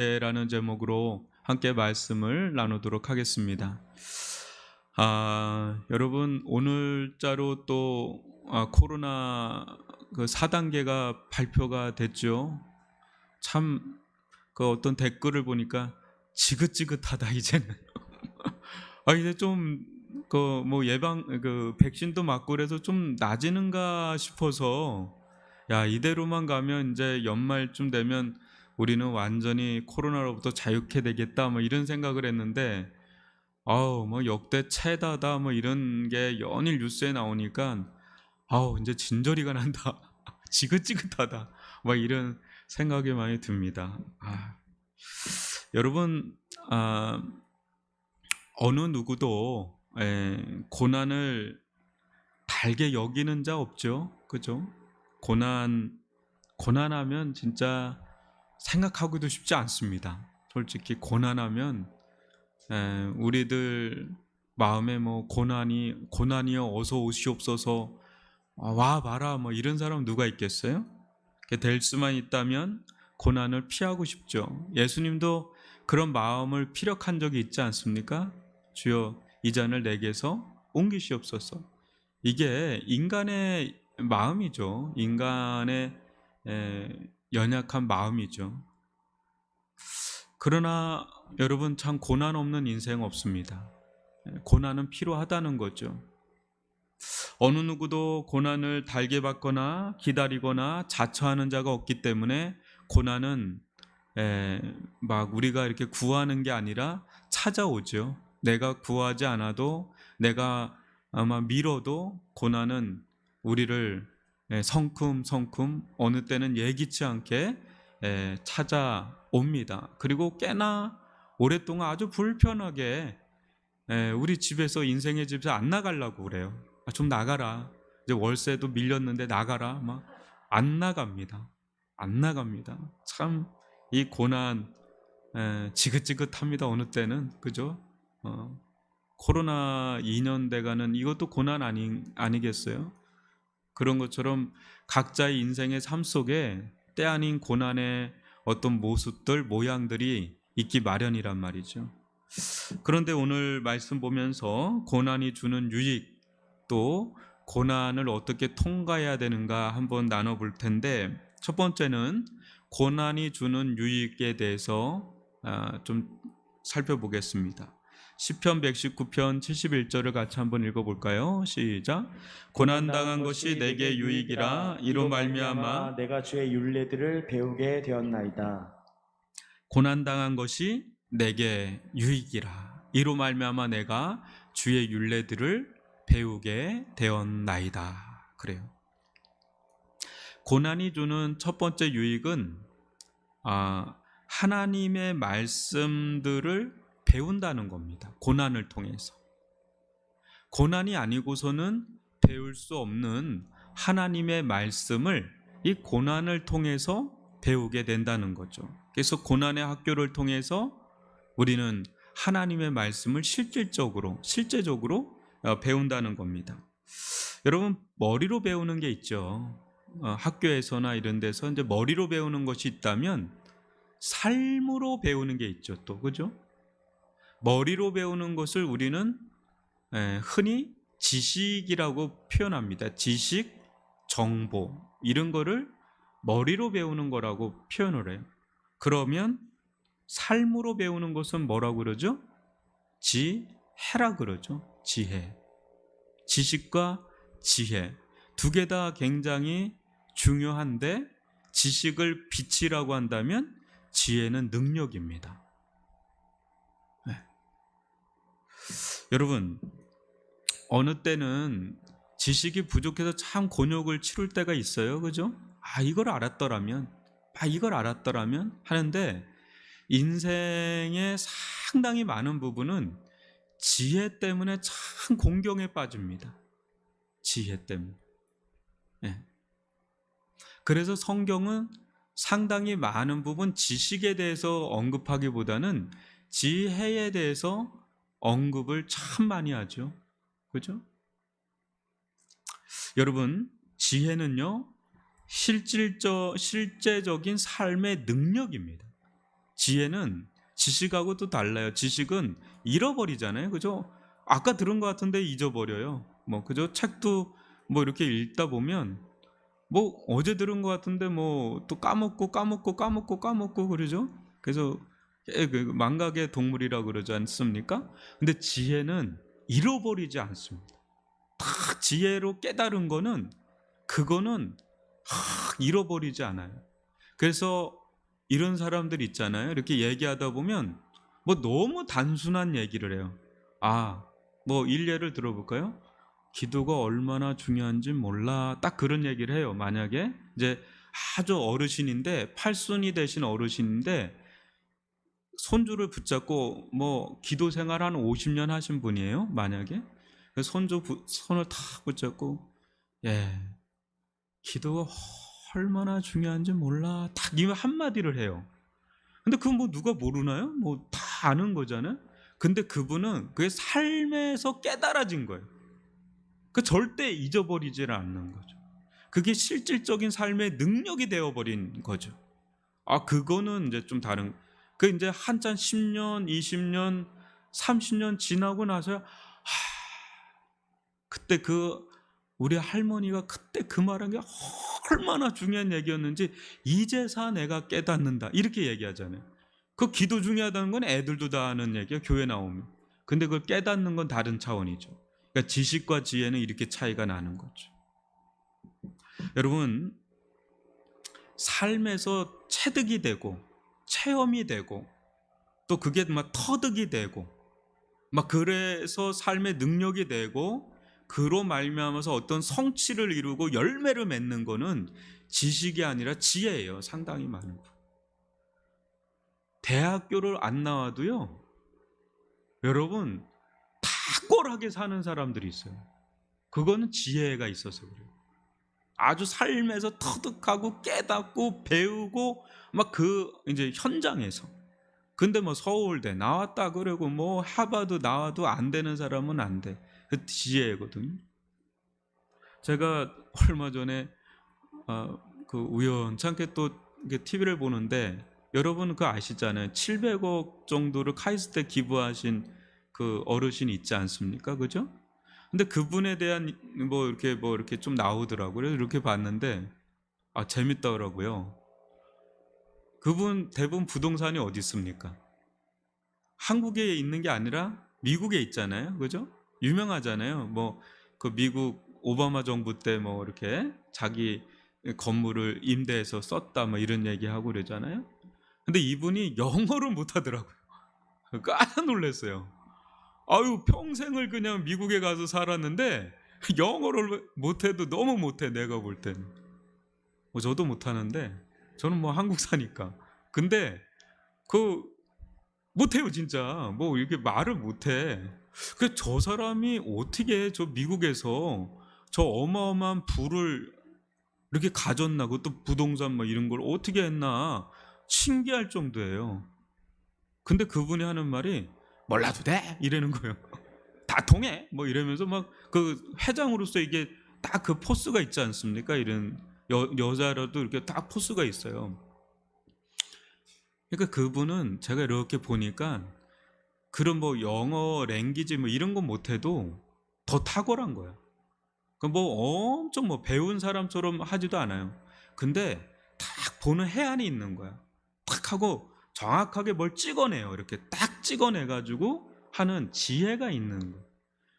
라는 제목으로 함께 말씀을 나누도록 하겠습니다. 여러분 오늘자로 또 코로나 그 4단계가 발표가 됐죠. 참 그 어떤 댓글을 보니까 지긋지긋하다 이제는. 이제 좀 그 뭐 예방 그 백신도 맞고 그래서 좀 나아지는가 싶어서 이대로만 가면 이제 연말쯤 되면 우리는 완전히 코로나로부터 자유케 되겠다 뭐 이런 생각을 했는데 뭐 역대 최다다 뭐 이런 게 연일 뉴스에 나오니까 이제 진저리가 난다. 지긋지긋하다. 막 이런 생각이 많이 듭니다. 여러분 어느 누구도 고난을 달게 여기는 자 없죠. 그죠? 고난하면 진짜 생각하기도 쉽지 않습니다. 솔직히 고난하면 우리들 마음에 뭐 고난이여 어서 오시옵소서 와 봐라 뭐 이런 사람 누가 있겠어요? 될 수만 있다면 고난을 피하고 싶죠. 예수님도 그런 마음을 피력한 적이 있지 않습니까? 주여 이 잔을 내게서 옮기시옵소서. 이게 인간의 마음이죠. 인간의 연약한 마음이죠. 그러나 여러분 참 고난 없는 인생 없습니다. 고난은 필요하다는 거죠. 어느 누구도 고난을 달게 받거나 기다리거나 자처하는 자가 없기 때문에 고난은 막 우리가 이렇게 구하는 게 아니라 찾아오죠. 내가 구하지 않아도 내가 아마 밀어도 고난은 우리를 성큼성큼 어느 때는 예기치 않게 찾아옵니다. 그리고 꽤나 오랫동안 아주 불편하게 우리 집에서 인생의 집에서 안 나가려고 그래요. 좀 나가라. 이제 월세도 밀렸는데 나가라. 막 안 나갑니다. 안 나갑니다. 참 이 고난 지긋지긋합니다. 어느 때는 그죠? 코로나 2년 돼가는 이것도 고난 아니겠어요? 그런 것처럼 각자의 인생의 삶 속에 때 아닌 고난의 어떤 모습들 모양들이 있기 마련이란 말이죠. 그런데 오늘 말씀 보면서 고난이 주는 유익 또 고난을 어떻게 통과해야 되는가 한번 나눠볼 텐데, 첫 번째는 고난이 주는 유익에 대해서 좀 살펴보겠습니다. 시편 119편 71절을 같이 한번 읽어볼까요? 시작. 고난당한 것이 내게 유익이라 이로 말미암아 내가 주의 율례들을 배우게 되었나이다. 고난당한 것이 내게 유익이라 이로 말미암아 내가 주의 율례들을 배우게 되었나이다. 그래요. 고난이 주는 첫 번째 유익은 하나님의 말씀들을 배운다는 겁니다. 고난을 통해서. 고난이 아니고서는 배울 수 없는 하나님의 말씀을 이 고난을 통해서 배우게 된다는 거죠. 그래서 고난의 학교를 통해서 우리는 하나님의 말씀을 실제적으로 배운다는 겁니다. 여러분 머리로 배우는 게 있죠. 학교에서나 이런 데서 이제 머리로 배우는 것이 있다면 삶으로 배우는 게 있죠. 또 그죠? 머리로 배우는 것을 우리는 흔히 지식이라고 표현합니다. 지식, 정보 이런 거를 머리로 배우는 거라고 표현을 해요. 그러면 삶으로 배우는 것은 뭐라고 그러죠? 지혜라 그러죠. 지혜. 지식과 지혜 두 개 다 굉장히 중요한데, 지식을 빛이라고 한다면 지혜는 능력입니다. 여러분 어느 때는 지식이 부족해서 참 곤욕을 치룰 때가 있어요. 그죠? 이걸 알았더라면 하는데, 인생의 상당히 많은 부분은 지혜 때문에 참 공경에 빠집니다. 지혜 때문에. 그래서 성경은 상당히 많은 부분 지식에 대해서 언급하기보다는 지혜에 대해서 언급을 참 많이 하죠. 그죠? 여러분 지혜는요 실제적인 삶의 능력입니다. 지혜는 지식하고 또 달라요. 지식은 잃어버리잖아요. 그죠? 아까 들은 것 같은데 잊어버려요. 뭐 그죠? 책도 뭐 이렇게 읽다 보면 뭐 어제 들은 것 같은데 뭐 또 까먹고 그러죠? 그래서 그 망각의 동물이라고 그러지 않습니까? 근데 지혜는 잃어버리지 않습니다. 딱 지혜로 깨달은 거는 그거는 잃어버리지 않아요. 그래서 이런 사람들 있잖아요. 이렇게 얘기하다 보면 뭐 너무 단순한 얘기를 해요. 뭐 일례를 들어볼까요? 기도가 얼마나 중요한지 몰라. 딱 그런 얘기를 해요. 만약에 이제 아주 어르신인데 팔순이 되신 어르신인데 손주를 붙잡고 뭐 기도 생활 한 50년 하신 분이에요. 만약에 손을 탁 붙잡고 기도가 얼마나 중요한지 몰라. 딱 이 한마디를 해요. 근데 그건 뭐 누가 모르나요? 뭐 다 아는 거잖아요. 근데 그분은 그게 삶에서 깨달아진 거예요. 그 절대 잊어버리질 않는 거죠. 그게 실질적인 삶의 능력이 되어버린 거죠. 그거는 이제 좀 다른. 그 이제 한참 10년, 20년, 30년 지나고 나서야 그때 우리 할머니가 그때 그 말한 게 얼마나 중요한 얘기였는지 이제서 내가 깨닫는다. 이렇게 얘기하잖아요. 그 기도 중요하다는 건 애들도 다 아는 얘기야. 교회 나오면. 근데 그걸 깨닫는 건 다른 차원이죠. 그러니까 지식과 지혜는 이렇게 차이가 나는 거죠. 여러분, 삶에서 체득이 되고 체험이 되고 또 그게 막 터득이 되고 막 그래서 삶의 능력이 되고 그로 말미암아서 어떤 성취를 이루고 열매를 맺는 거는 지식이 아니라 지혜예요. 상당히 많은 거. 대학교를 안 나와도요, 여러분 탁월하게 사는 사람들이 있어요. 그거는 지혜가 있어서 그래요. 아주 삶에서 터득하고 깨닫고 배우고 막 이제 현장에서. 근데 뭐 서울대 나왔다 그러고 뭐 하버드 나와도 안 되는 사람은 안 돼. 그 지혜거든요. 제가 얼마 전에 그 우연찮게 또 TV를 보는데 여러분 그거 아시잖아요. 700억 정도를 카이스트에 기부하신 그 어르신이 있지 않습니까? 그죠? 근데 그분에 대한 뭐 이렇게 좀 나오더라고요. 그래서 이렇게 봤는데 재밌더라고요. 그분 대부분 부동산이 어디 있습니까? 한국에 있는 게 아니라 미국에 있잖아요. 그죠? 유명하잖아요. 뭐 그 미국 오바마 정부 때 뭐 이렇게 자기 건물을 임대해서 썼다 뭐 이런 얘기하고 그러잖아요. 근데 이분이 영어를 못 하더라고요. 깜짝 놀랐어요. 평생을 그냥 미국에 가서 살았는데 영어를 못해도 너무 못해. 내가 볼 때는 뭐 저도 못하는데 저는 뭐 한국 사니까. 근데 못해요 진짜. 뭐 이렇게 말을 못해. 저 사람이 어떻게 저 미국에서 저 어마어마한 부를 이렇게 가졌나. 그것도 부동산 뭐 이런 걸 어떻게 했나 신기할 정도예요. 근데 그분이 하는 말이 몰라도 돼 이러는 거예요. 다 통해 뭐 이러면서 막 그 회장으로서 이게 딱 그 포스가 있지 않습니까? 이런 여자라도 이렇게 딱 포스가 있어요. 그러니까 그분은 제가 이렇게 보니까 그런 뭐 영어 랭귀지 뭐 이런 건 못해도 더 탁월한 거예요. 뭐 엄청 뭐 배운 사람처럼 하지도 않아요. 근데 딱 보는 해안이 있는 거야. 딱 하고 정확하게 뭘 찍어내요. 이렇게 딱 찍어내가지고 하는 지혜가 있는 거예요.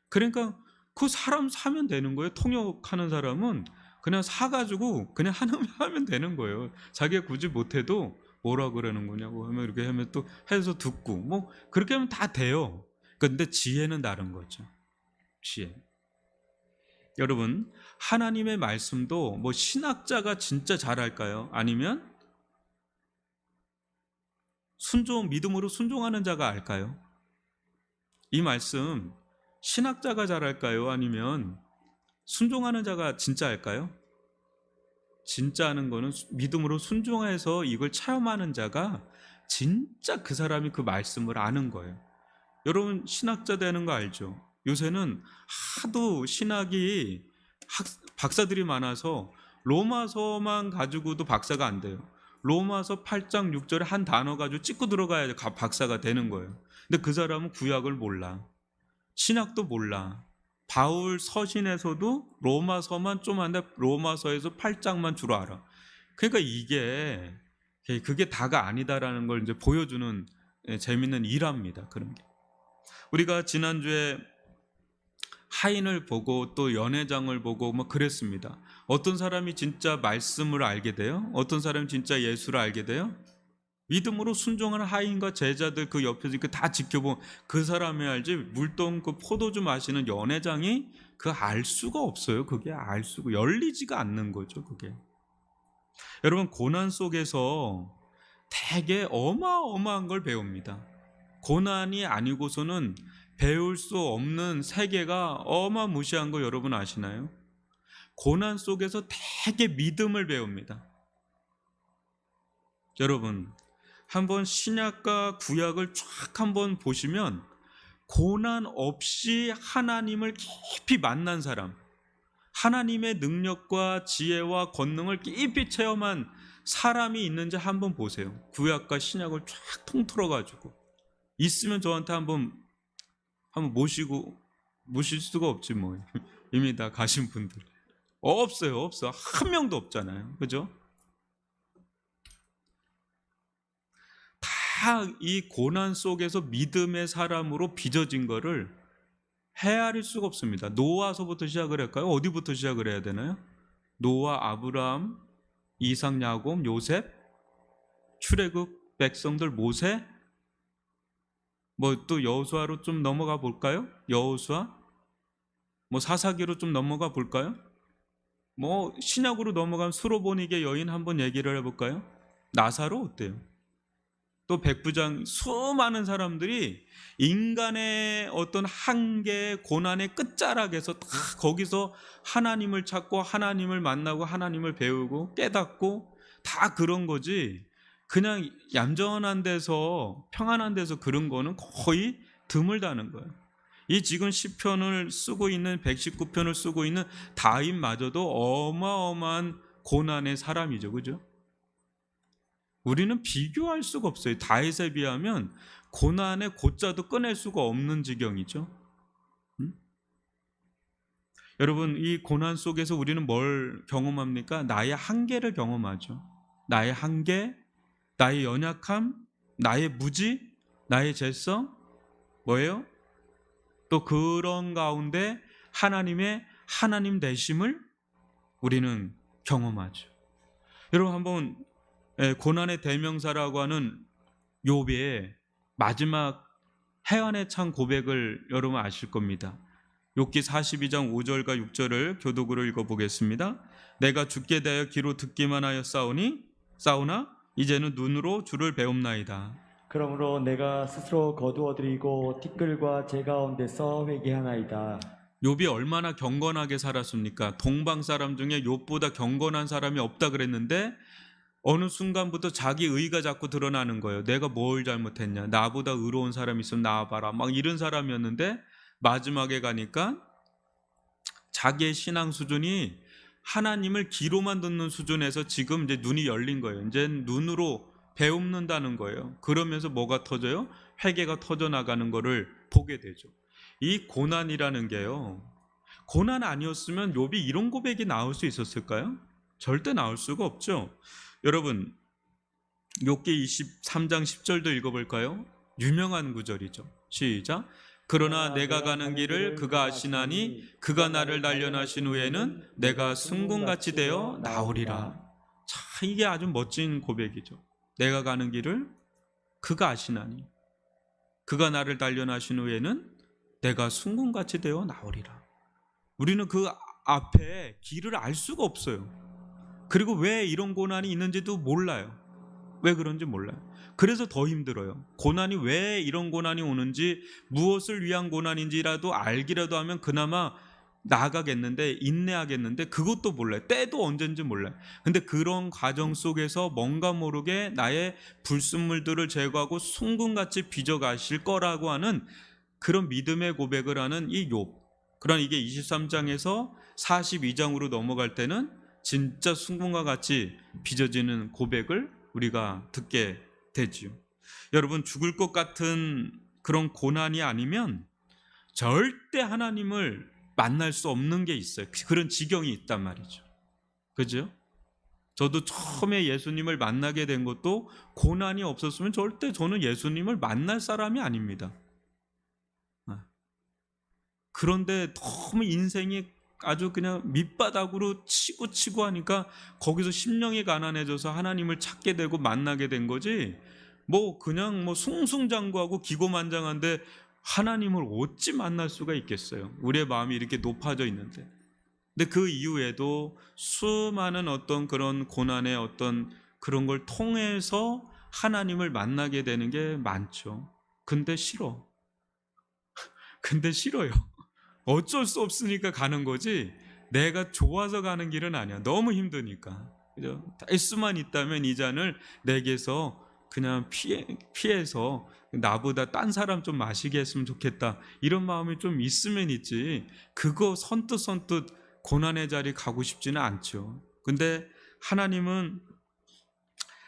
그러니까 그 사람 사면 되는 거예요. 통역하는 사람은 그냥 사가지고 그냥 하면 되는 거예요. 자기가 굳이 못해도 뭐라 그러는 거냐고 하면 이렇게 하면 또 해서 듣고 뭐 그렇게 하면 다 돼요. 근데 지혜는 다른 거죠. 지혜. 여러분, 하나님의 말씀도 뭐 신학자가 진짜 잘할까요? 아니면 믿음으로 순종하는 자가 알까요? 이 말씀 신학자가 잘할까요? 아니면 순종하는 자가 진짜 할까요? 진짜 하는 거는 믿음으로 순종해서 이걸 체험하는 자가 진짜 그 사람이 그 말씀을 아는 거예요. 여러분 신학자 되는 거 알죠? 요새는 하도 신학이 박사들이 많아서 로마서만 가지고도 박사가 안 돼요. 로마서 8장 6절에 한 단어 가지고 찍고 들어가야 박사가 되는 거예요. 근데 그 사람은 구약을 몰라. 신약도 몰라. 바울 서신에서도 로마서만 좀 한데 로마서에서 8장만 주로 알아. 그러니까 그게 다가 아니다라는 걸 이제 보여주는 재밌는 일화입니다. 그런 게. 우리가 지난주에 하인을 보고 또 연회장을 보고 뭐 그랬습니다. 어떤 사람이 진짜 말씀을 알게 돼요? 어떤 사람이 진짜 예수를 알게 돼요? 믿음으로 순종하는 하인과 제자들 그 옆에서 다 지켜본 그 사람이 알지, 물동 그 포도주 마시는 연회장이 그 알 수가 없어요. 그게 알 수가 열리지가 않는 거죠. 그게. 여러분, 고난 속에서 되게 어마어마한 걸 배웁니다. 고난이 아니고서는 배울 수 없는 세계가 어마무시한 거 여러분 아시나요? 고난 속에서 되게 믿음을 배웁니다. 여러분, 한번 신약과 구약을 쫙 한번 보시면 고난 없이 하나님을 깊이 만난 사람, 하나님의 능력과 지혜와 권능을 깊이 체험한 사람이 있는지 한번 보세요. 구약과 신약을 쫙 통틀어 가지고 있으면 저한테 한번 모실 수가 없지 뭐. 이미 다 가신 분들 없어요. 한 명도 없잖아요. 그죠? 다 이 고난 속에서 믿음의 사람으로 빚어진 거를 헤아릴 수가 없습니다. 노아서부터 시작을 할까요? 어디부터 시작을 해야 되나요? 노아, 아브라함, 이삭, 야곱, 요셉, 출애굽 백성들, 모세, 뭐 또 여호수아로 좀 넘어가 볼까요? 여호수아, 뭐 사사기로 좀 넘어가 볼까요? 뭐 신약으로 넘어가면 수로보니게 여인 한번 얘기를 해볼까요? 나사로 어때요? 또 백부장, 수많은 사람들이 인간의 어떤 한계, 고난의 끝자락에서 다 거기서 하나님을 찾고 하나님을 만나고 하나님을 배우고 깨닫고 다 그런 거지, 그냥 얌전한 데서 평안한 데서 그런 거는 거의 드물다는 거예요. 이 지금 시편을 쓰고 있는 119편을 쓰고 있는 다윗마저도 어마어마한 고난의 사람이죠. 그죠? 우리는 비교할 수가 없어요. 다윗에 비하면 고난의 고자도 꺼낼 수가 없는 지경이죠. 여러분, 이 고난 속에서 우리는 뭘 경험합니까? 나의 한계를 경험하죠. 나의 한계, 나의 연약함, 나의 무지, 나의 죄성, 뭐예요? 또 그런 가운데 하나님 되심을 우리는 경험하죠. 여러분, 한번 고난의 대명사라고 하는 욥의 마지막 해안의 창 고백을 여러분 아실 겁니다. 욥기 42장 5절과 6절을 교독으로 읽어보겠습니다. 내가 주께 대하여 귀로 듣기만 하여 싸우나 이제는 눈으로 주를 배움나이다. 그러므로 내가 스스로 거두어드리고 티끌과 재 가운데서 회개하나이다. 욥이 얼마나 경건하게 살았습니까? 동방 사람 중에 욥보다 경건한 사람이 없다 그랬는데 어느 순간부터 자기 의가 자꾸 드러나는 거예요. 내가 뭘 잘못했냐, 나보다 의로운 사람이 있으면 나와봐라, 막 이런 사람이었는데 마지막에 가니까 자기의 신앙 수준이 하나님을 귀로만 듣는 수준에서 지금 이제 눈이 열린 거예요. 이제 눈으로 배움는다는 거예요. 그러면서 뭐가 터져요? 회개가 터져 나가는 거를 보게 되죠. 이 고난이라는 게요, 고난 아니었으면 욥이 이런 고백이 나올 수 있었을까요? 절대 나올 수가 없죠. 여러분, 욥기 23장 10절도 읽어볼까요? 유명한 구절이죠. 시작. 그러나 내가 가는 길을 그가 아시나니 그가 나를 단련하신 후에는 내가 승군같이 되어 나오리라. 자, 이게 아주 멋진 고백이죠. 내가 가는 길을 그가 아시나니 그가 나를 단련하신 후에는 내가 승군같이 되어 나오리라. 우리는 그 앞에 길을 알 수가 없어요. 그리고 왜 이런 고난이 있는지도 몰라요. 왜 그런지 몰라요. 그래서 더 힘들어요. 고난이 왜 이런 고난이 오는지, 무엇을 위한 고난인지라도 알기라도 하면 그나마 나아가겠는데, 인내하겠는데 그것도 몰라요. 때도 언젠지 몰라요. 근데 그런 과정 속에서 뭔가 모르게 나의 불순물들을 제거하고 숭군같이 빚어가실 거라고 하는 그런 믿음의 고백을 하는 이 욥. 그러나 이게 23장에서 42장으로 넘어갈 때는 진짜 순금과 같이 빚어지는 고백을 우리가 듣게 되지요. 여러분, 죽을 것 같은 그런 고난이 아니면 절대 하나님을 만날 수 없는 게 있어요. 그런 지경이 있단 말이죠. 그죠? 저도 처음에 예수님을 만나게 된 것도 고난이 없었으면 절대 저는 예수님을 만날 사람이 아닙니다. 그런데 너무 인생이 아주 그냥 밑바닥으로 치고 하니까 거기서 심령이 가난해져서 하나님을 찾게 되고 만나게 된 거지, 뭐 그냥 뭐 숭숭장구하고 기고만장한데 하나님을 어찌 만날 수가 있겠어요. 우리의 마음이 이렇게 높아져 있는데. 근데 그 이후에도 수많은 어떤 그런 고난의 어떤 그런 걸 통해서 하나님을 만나게 되는 게 많죠. 근데 싫어. 근데 싫어요. 어쩔 수 없으니까 가는 거지 내가 좋아서 가는 길은 아니야. 너무 힘드니까. 그죠? 될 수만 있다면 이 잔을 내게서 그냥 피해서 나보다 딴 사람 좀 마시게 했으면 좋겠다, 이런 마음이 좀 있으면 있지, 그거 선뜻 고난의 자리 가고 싶지는 않죠. 근데 하나님은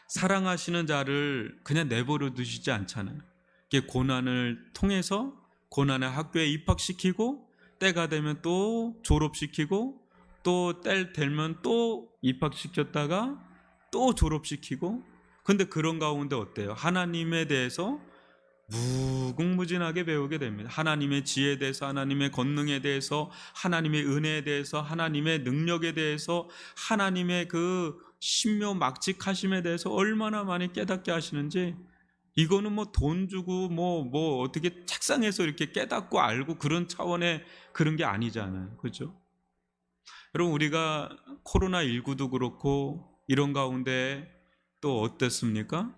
사랑하시는 자를 그냥 내버려 두시지 않잖아요. 이게 고난을 통해서 고난의 학교에 입학시키고, 때가 되면 또 졸업시키고, 또 때 되면 또 입학시켰다가 또 졸업시키고. 근데 그런 가운데 어때요? 하나님에 대해서 무궁무진하게 배우게 됩니다. 하나님의 지혜에 대해서, 하나님의 권능에 대해서, 하나님의 은혜에 대해서, 하나님의 능력에 대해서, 하나님의 그 신묘막직하심에 대해서 얼마나 많이 깨닫게 하시는지, 이거는 뭐 돈 주고 뭐 어떻게 책상에서 이렇게 깨닫고 알고 그런 차원의 그런 게 아니잖아요. 그죠? 여러분, 우리가 코로나19도 그렇고 이런 가운데 또 어땠습니까?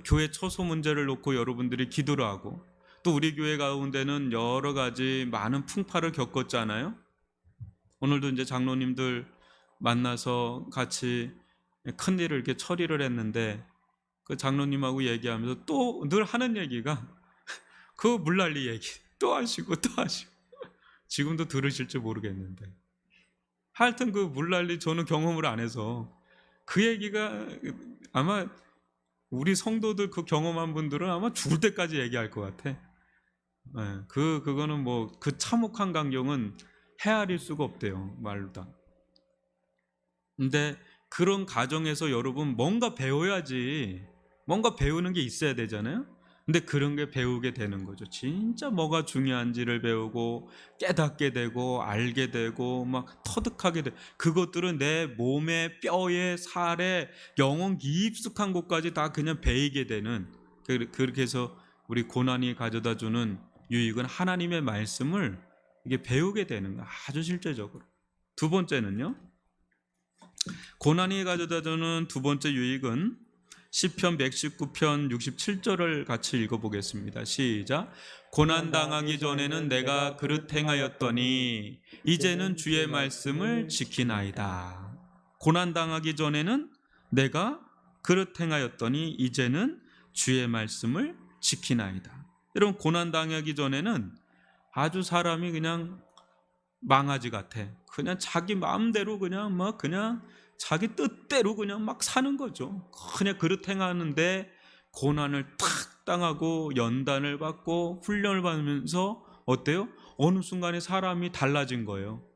교회 처소 문제를 놓고 여러분들이 기도를 하고, 또 우리 교회 가운데는 여러 가지 많은 풍파를 겪었잖아요. 오늘도 이제 장로님들 만나서 같이 큰 일을 이렇게 처리를 했는데, 그 장로님하고 얘기하면서 또 늘 하는 얘기가 그 물난리 얘기 또 하시고 또 하시고, 지금도 들으실지 모르겠는데 하여튼 그 물난리 저는 경험을 안 해서 그 얘기가 아마 우리 성도들 그 경험한 분들은 아마 죽을 때까지 얘기할 것 같아. 그거는 뭐 그 참혹한 광경은 헤아릴 수가 없대요, 말로 다. 근데 그런 과정에서 여러분 뭔가 배워야지, 뭔가 배우는 게 있어야 되잖아요. 근데 그런 게 배우게 되는 거죠. 진짜 뭐가 중요한지를 배우고 깨닫게 되고 알게 되고 막 터득하게 돼. 그것들은 내 몸에 뼈에 살에 영혼 깊숙한 곳까지 다 그냥 배이게 되는, 그렇게 해서 우리 고난이 가져다 주는 유익은 하나님의 말씀을 이게 배우게 되는 거예요. 아주 실제적으로. 두 번째는요, 고난이 가져다 주는 두 번째 유익은 시편 119편 67절을 같이 읽어보겠습니다. 시작. 고난당하기 전에는 내가 그릇 행하였더니 이제는 주의 말씀을 지키나이다. 고난당하기 전에는 내가 그릇 행하였더니 이제는 주의 말씀을 지키나이다. 여러분, 고난당하기 전에는 아주 사람이 그냥 망아지 같아. 그냥 자기 마음대로 그냥 막 그냥 자기 뜻대로 그냥 막 사는 거죠. 그냥 그릇 행하는데 고난을 탁 당하고 연단을 받고 훈련을 받으면서 어때요? 어느 순간에 사람이 달라진 거예요.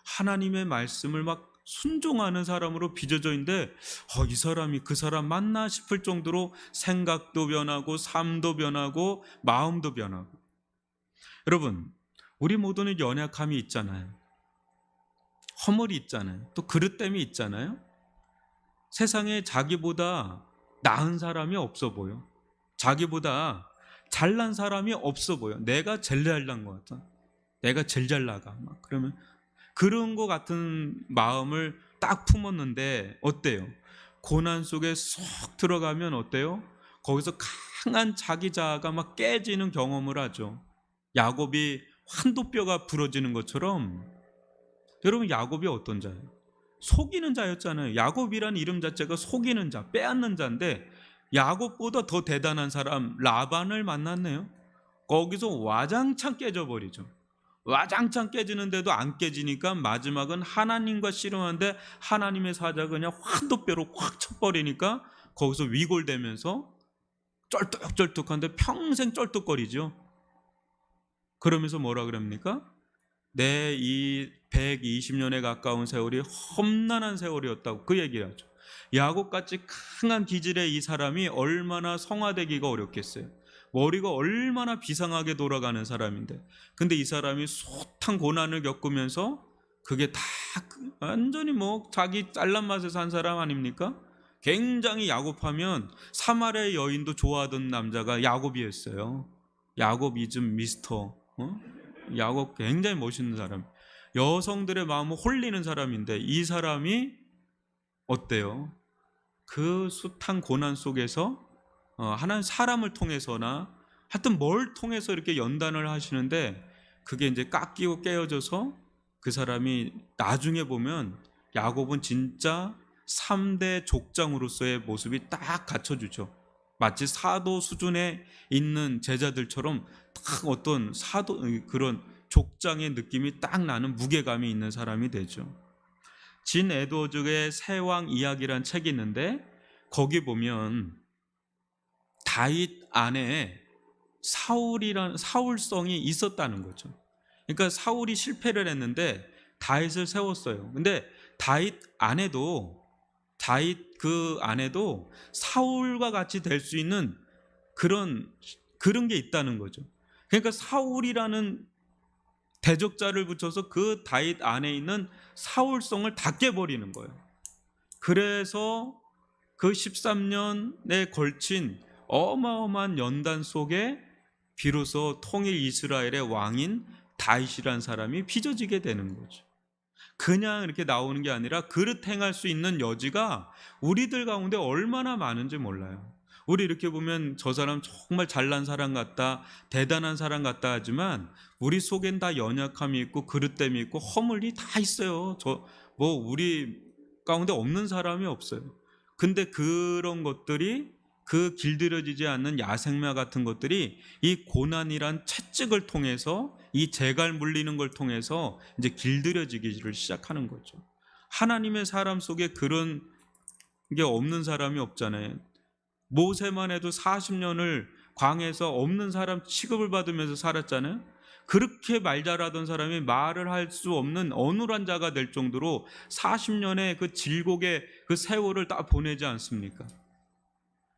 하나님의 말씀을 막 순종하는 사람으로 빚어져 있는데 이 사람이 그 사람 맞나 싶을 정도로 생각도 변하고 삶도 변하고 마음도 변하고. 여러분, 우리 모두는 연약함이 있잖아요. 허물이 있잖아요. 또 그릇됨이 있잖아요. 세상에 자기보다 나은 사람이 없어 보여. 자기보다 잘난 사람이 없어 보여. 내가 제일 잘난 것 같아. 내가 제일 잘 나가. 막 그러면 그런 것 같은 마음을 딱 품었는데 어때요? 고난 속에 쏙 들어가면 어때요? 거기서 강한 자기 자아가 막 깨지는 경험을 하죠. 야곱이 환도뼈가 부러지는 것처럼. 여러분, 야곱이 어떤 자예요? 속이는 자였잖아요. 야곱이란 이름 자체가 속이는 자, 빼앗는 자인데 야곱보다 더 대단한 사람 라반을 만났네요. 거기서 와장창 깨져버리죠. 와장창 깨지는데도 안 깨지니까 마지막은 하나님과 씨름하는데 하나님의 사자가 그냥 환도뼈로 확 쳐버리니까 거기서 위골되면서 쩔뚝쩔뚝한데 평생 쩔뚝거리죠. 그러면서 뭐라 그럽니까? 내 이 120년에 가까운 세월이 험난한 세월이었다고 그 얘기를 하죠. 야곱같이 강한 기질의 이 사람이 얼마나 성화되기가 어렵겠어요. 머리가 얼마나 비상하게 돌아가는 사람인데, 근데 이 사람이 숱한 고난을 겪으면서 그게 다 완전히 뭐 자기 잘난 맛에 산 사람 아닙니까? 굉장히 야곱하면 사마리아 여인도 좋아하던 남자가 야곱이었어요. 야곱이즘 미스터. 야곱 굉장히 멋있는 사람. 여성들의 마음을 홀리는 사람인데 이 사람이 어때요? 그 숱한 고난 속에서 하나님 사람을 통해서나 하여튼 뭘 통해서 이렇게 연단을 하시는데 그게 이제 깎이고 깨어져서 그 사람이 나중에 보면 야곱은 진짜 3대 족장으로서의 모습이 딱 갖춰주죠. 마치 사도 수준에 있는 제자들처럼 딱 어떤 사도 그런 족장의 느낌이 딱 나는 무게감이 있는 사람이 되죠. 진 에드워즈의 새왕 이야기란 책이 있는데 거기 보면 다윗 안에 사울성이 있었다는 거죠. 그러니까 사울이 실패를 했는데 다윗을 세웠어요. 근데 다윗 그 안에도 사울과 같이 될 수 있는 그런 게 있다는 거죠. 그러니까 사울이라는 대적자를 붙여서 그 다윗 안에 있는 사울성을 다 깨버리는 거예요. 그래서 그 13년에 걸친 어마어마한 연단 속에 비로소 통일 이스라엘의 왕인 다윗이라는 사람이 빚어지게 되는 거죠. 그냥 이렇게 나오는 게 아니라 그릇 행할 수 있는 여지가 우리들 가운데 얼마나 많은지 몰라요. 우리 이렇게 보면 저 사람 정말 잘난 사람 같다, 대단한 사람 같다 하지만 우리 속엔 다 연약함이 있고 그릇됨이 있고 허물이 다 있어요. 우리 가운데 없는 사람이 없어요. 근데 그런 것들이 그 길들여지지 않는 야생마 같은 것들이 이 고난이란 채찍을 통해서 이 재갈 물리는 걸 통해서 이제 길들여지기를 시작하는 거죠. 하나님의 사람 속에 그런 게 없는 사람이 없잖아요. 모세만 해도 40년을 광야에서 없는 사람 취급을 받으면서 살았잖아요. 그렇게 말 잘하던 사람이 말을 할 수 없는 어눌한 자가 될 정도로 40년의 그 질곡의 그 세월을 다 보내지 않습니까?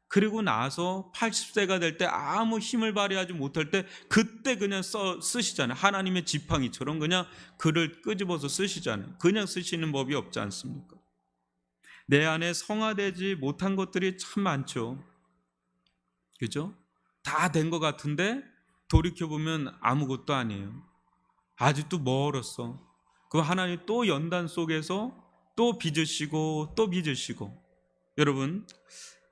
그리고 나서 80세가 될 때 아무 힘을 발휘하지 못할 때 그때 그냥 쓰시잖아요. 하나님의 지팡이처럼 그냥 글을 끄집어서 쓰시잖아요. 그냥 쓰시는 법이 없지 않습니까? 내 안에 성화되지 못한 것들이 참 많죠. 그죠? 다 된 것 같은데 돌이켜보면 아무것도 아니에요. 아직도 멀었어. 그 하나님 또 연단 속에서 또 빚으시고 또 빚으시고. 여러분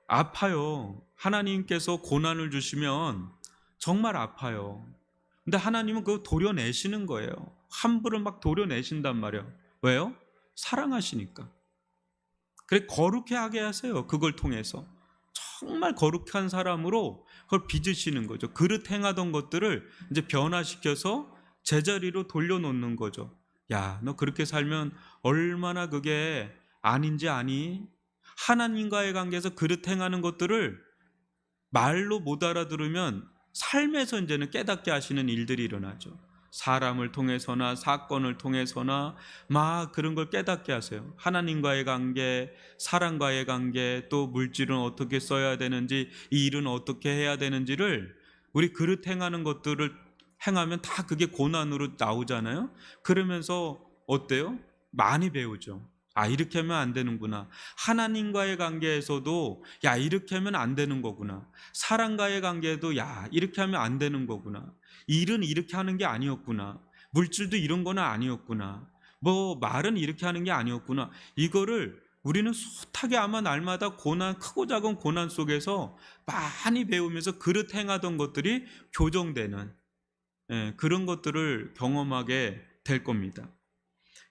아파요. 하나님께서 고난을 주시면 정말 아파요. 근데 하나님은 그거 도려내시는 거예요. 환불을 막 도려내신단 말이에요. 왜요? 사랑하시니까. 그래 거룩해 하게 하세요. 그걸 통해서 정말 거룩한 사람으로 그걸 빚으시는 거죠. 그릇 행하던 것들을 이제 변화시켜서 제자리로 돌려놓는 거죠. 야, 너 그렇게 살면 얼마나 그게 아닌지 아니? 하나님과의 관계에서 그릇 행하는 것들을 말로 못 알아들으면 삶에서 이제는 깨닫게 하시는 일들이 일어나죠. 사람을 통해서나 사건을 통해서나 막 그런 걸 깨닫게 하세요. 하나님과의 관계, 사람과의 관계, 또 물질은 어떻게 써야 되는지, 이 일은 어떻게 해야 되는지를 우리 그릇 행하는 것들을 행하면 다 그게 고난으로 나오잖아요. 그러면서 어때요? 많이 배우죠. 아, 이렇게 하면 안 되는구나. 하나님과의 관계에서도 야, 이렇게 하면 안 되는 거구나. 사람과의 관계에도 야, 이렇게 하면 안 되는 거구나. 일은 이렇게 하는 게 아니었구나. 물질도 이런 거는 아니었구나. 뭐 말은 이렇게 하는 게 아니었구나. 이거를 우리는 숱하게 아마 날마다 고난, 크고 작은 고난 속에서 많이 배우면서 그릇 행하던 것들이 교정되는 그런 것들을 경험하게 될 겁니다.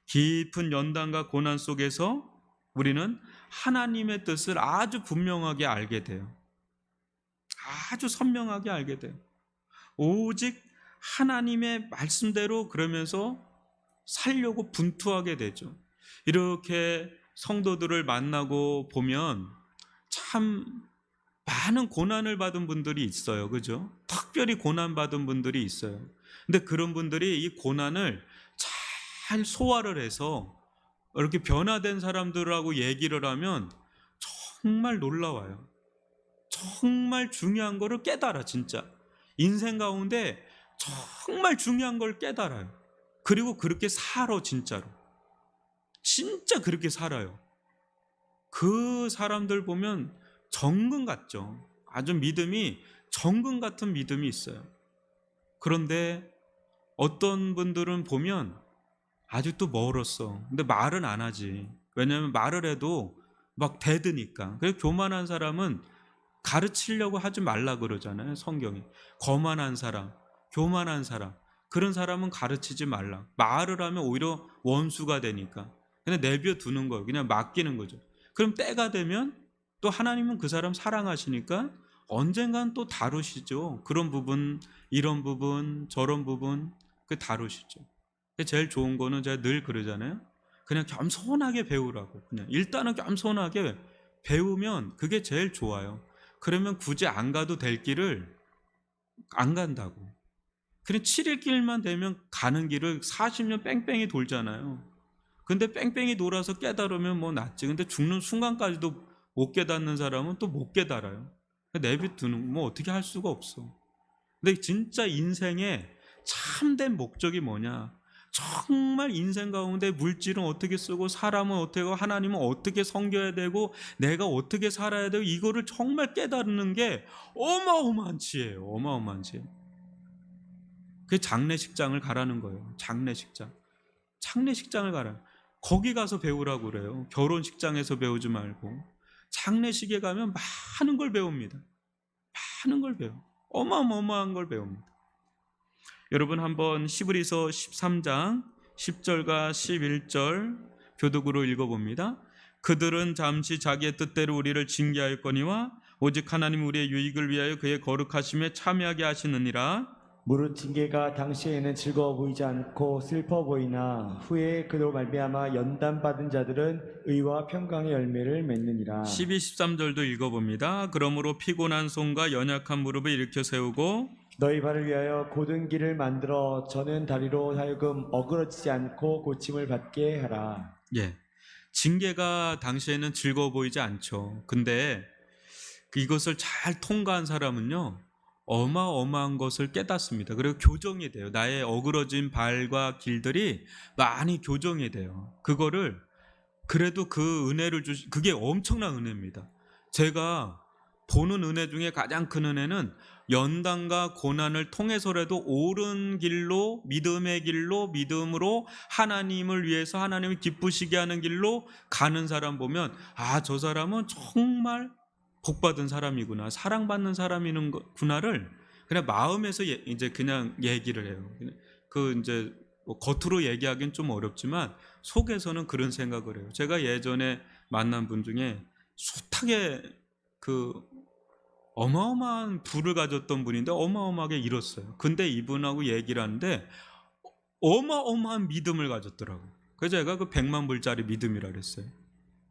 깊은 연단과 고난 속에서 우리는 하나님의 뜻을 아주 분명하게 알게 돼요. 아주 선명하게 알게 돼요. 오직 하나님의 말씀대로 그러면서 살려고 분투하게 되죠. 이렇게 성도들을 만나고 보면 참 많은 고난을 받은 분들이 있어요. 그죠? 특별히 고난받은 분들이 있어요. 근데 그런 분들이 이 고난을 잘 소화를 해서 이렇게 변화된 사람들하고 얘기를 하면 정말 놀라워요. 정말 중요한 거를 깨달아, 진짜. 인생 가운데 정말 중요한 걸 깨달아요. 그리고 그렇게 살아, 진짜로. 진짜 그렇게 살아요. 그 사람들 보면 정금 같죠. 아주 믿음이 정금 같은 믿음이 있어요. 그런데 어떤 분들은 보면 아직도 멀었어. 근데 말은 안 하지. 왜냐하면 말을 해도 막 대드니까. 그래서 교만한 사람은 가르치려고 하지 말라 그러잖아요, 성경이. 거만한 사람, 교만한 사람, 그런 사람은 가르치지 말라. 말을 하면 오히려 원수가 되니까 그냥 내버려 두는 거예요. 그냥 맡기는 거죠. 그럼 때가 되면 또 하나님은 그 사람 사랑하시니까 언젠간 또 다루시죠. 그런 부분, 이런 부분, 저런 부분 그 다루시죠. 제일 좋은 거는 제가 늘 그러잖아요. 그냥 겸손하게 배우라고. 그냥 일단은 겸손하게 배우면 그게 제일 좋아요. 그러면 굳이 안 가도 될 길을 안 간다고. 그냥 7일 길만 되면 가는 길을 40년 뺑뺑이 돌잖아요. 근데 뺑뺑이 돌아서 깨달으면 뭐 낫지. 근데 죽는 순간까지도 못 깨닫는 사람은 또 못 깨달아요. 내비두는 뭐 어떻게 할 수가 없어. 근데 진짜 인생의 참된 목적이 뭐냐? 정말 인생 가운데 물질은 어떻게 쓰고 사람은 어떻게 하고 하나님은 어떻게 섬겨야 되고 내가 어떻게 살아야 되고 이거를 정말 깨달는 게 어마어마한 지혜예요. 어마어마한 지혜. 그게 장례식장을 가라는 거예요. 장례식장. 장례식장을 가라. 거기 가서 배우라고 그래요. 결혼식장에서 배우지 말고. 장례식에 가면 많은 걸 배웁니다. 많은 걸 배워. 어마어마한 걸 배웁니다. 여러분 한번 히브리서 13장 10절과 11절 교독으로 읽어봅니다. 그들은 잠시 자기의 뜻대로 우리를 징계하였거니와 오직 하나님 우리의 유익을 위하여 그의 거룩하심에 참여하게 하시느니라. 무릇 징계가 당시에는 즐거워 보이지 않고 슬퍼 보이나 후에 그로 말미암아 연단받은 자들은 의와 평강의 열매를 맺느니라. 12, 13절도 읽어봅니다. 그러므로 피곤한 손과 연약한 무릎을 일으켜 세우고 너희 발을 위하여 곧은 길을 만들어 저는 다리로 하여금 어그러지지 않고 고침을 받게 하라. 예, 징계가 당시에는 즐거워 보이지 않죠. 근데 이것을 잘 통과한 사람은요 어마어마한 것을 깨닫습니다. 그리고 교정이 돼요. 나의 어그러진 발과 길들이 많이 교정이 돼요. 그거를 그래도 그 은혜를 그게 엄청난 은혜입니다. 제가 보는 은혜 중에 가장 큰 은혜는 연단과 고난을 통해서라도 옳은 길로 믿음의 길로 믿음으로 하나님을 위해서 하나님을 기쁘시게 하는 길로 가는 사람 보면 아, 저 사람은 정말 복받은 사람이구나, 사랑받는 사람이구나를 그냥 마음에서 이제 그냥 얘기를 해요. 그 이제 뭐 겉으로 얘기하기는 좀 어렵지만 속에서는 그런 생각을 해요. 제가 예전에 만난 분 중에 숱하게 그 어마어마한 부를 가졌던 분인데 어마어마하게 잃었어요. 근데 이분하고 얘기를 하는데 어마어마한 믿음을 가졌더라고요. 그래서 제가 그 100만 불짜리 믿음이라 그랬어요.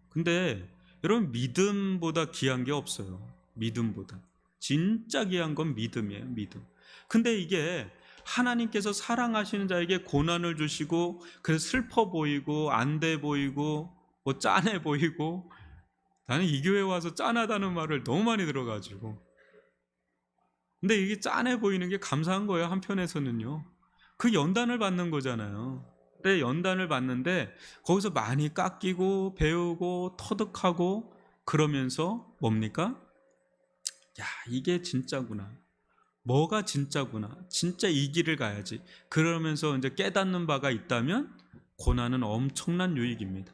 근데 여러분 믿음보다 귀한 게 없어요. 믿음보다. 진짜 귀한 건 믿음이에요. 믿음. 근데 이게 하나님께서 사랑하시는 자에게 고난을 주시고 그래서 슬퍼 보이고 안 돼 보이고 뭐 짠해 보이고, 나는 이 교회 와서 짠하다는 말을 너무 많이 들어가지고, 근데 이게 짠해 보이는 게 감사한 거예요. 한편에서는요. 그 연단을 받는 거잖아요. 근데 연단을 받는데 거기서 많이 깎이고 배우고 터득하고 그러면서 뭡니까? 야, 이게 진짜구나. 뭐가 진짜구나. 진짜 이 길을 가야지. 그러면서 이제 깨닫는 바가 있다면 고난은 엄청난 유익입니다.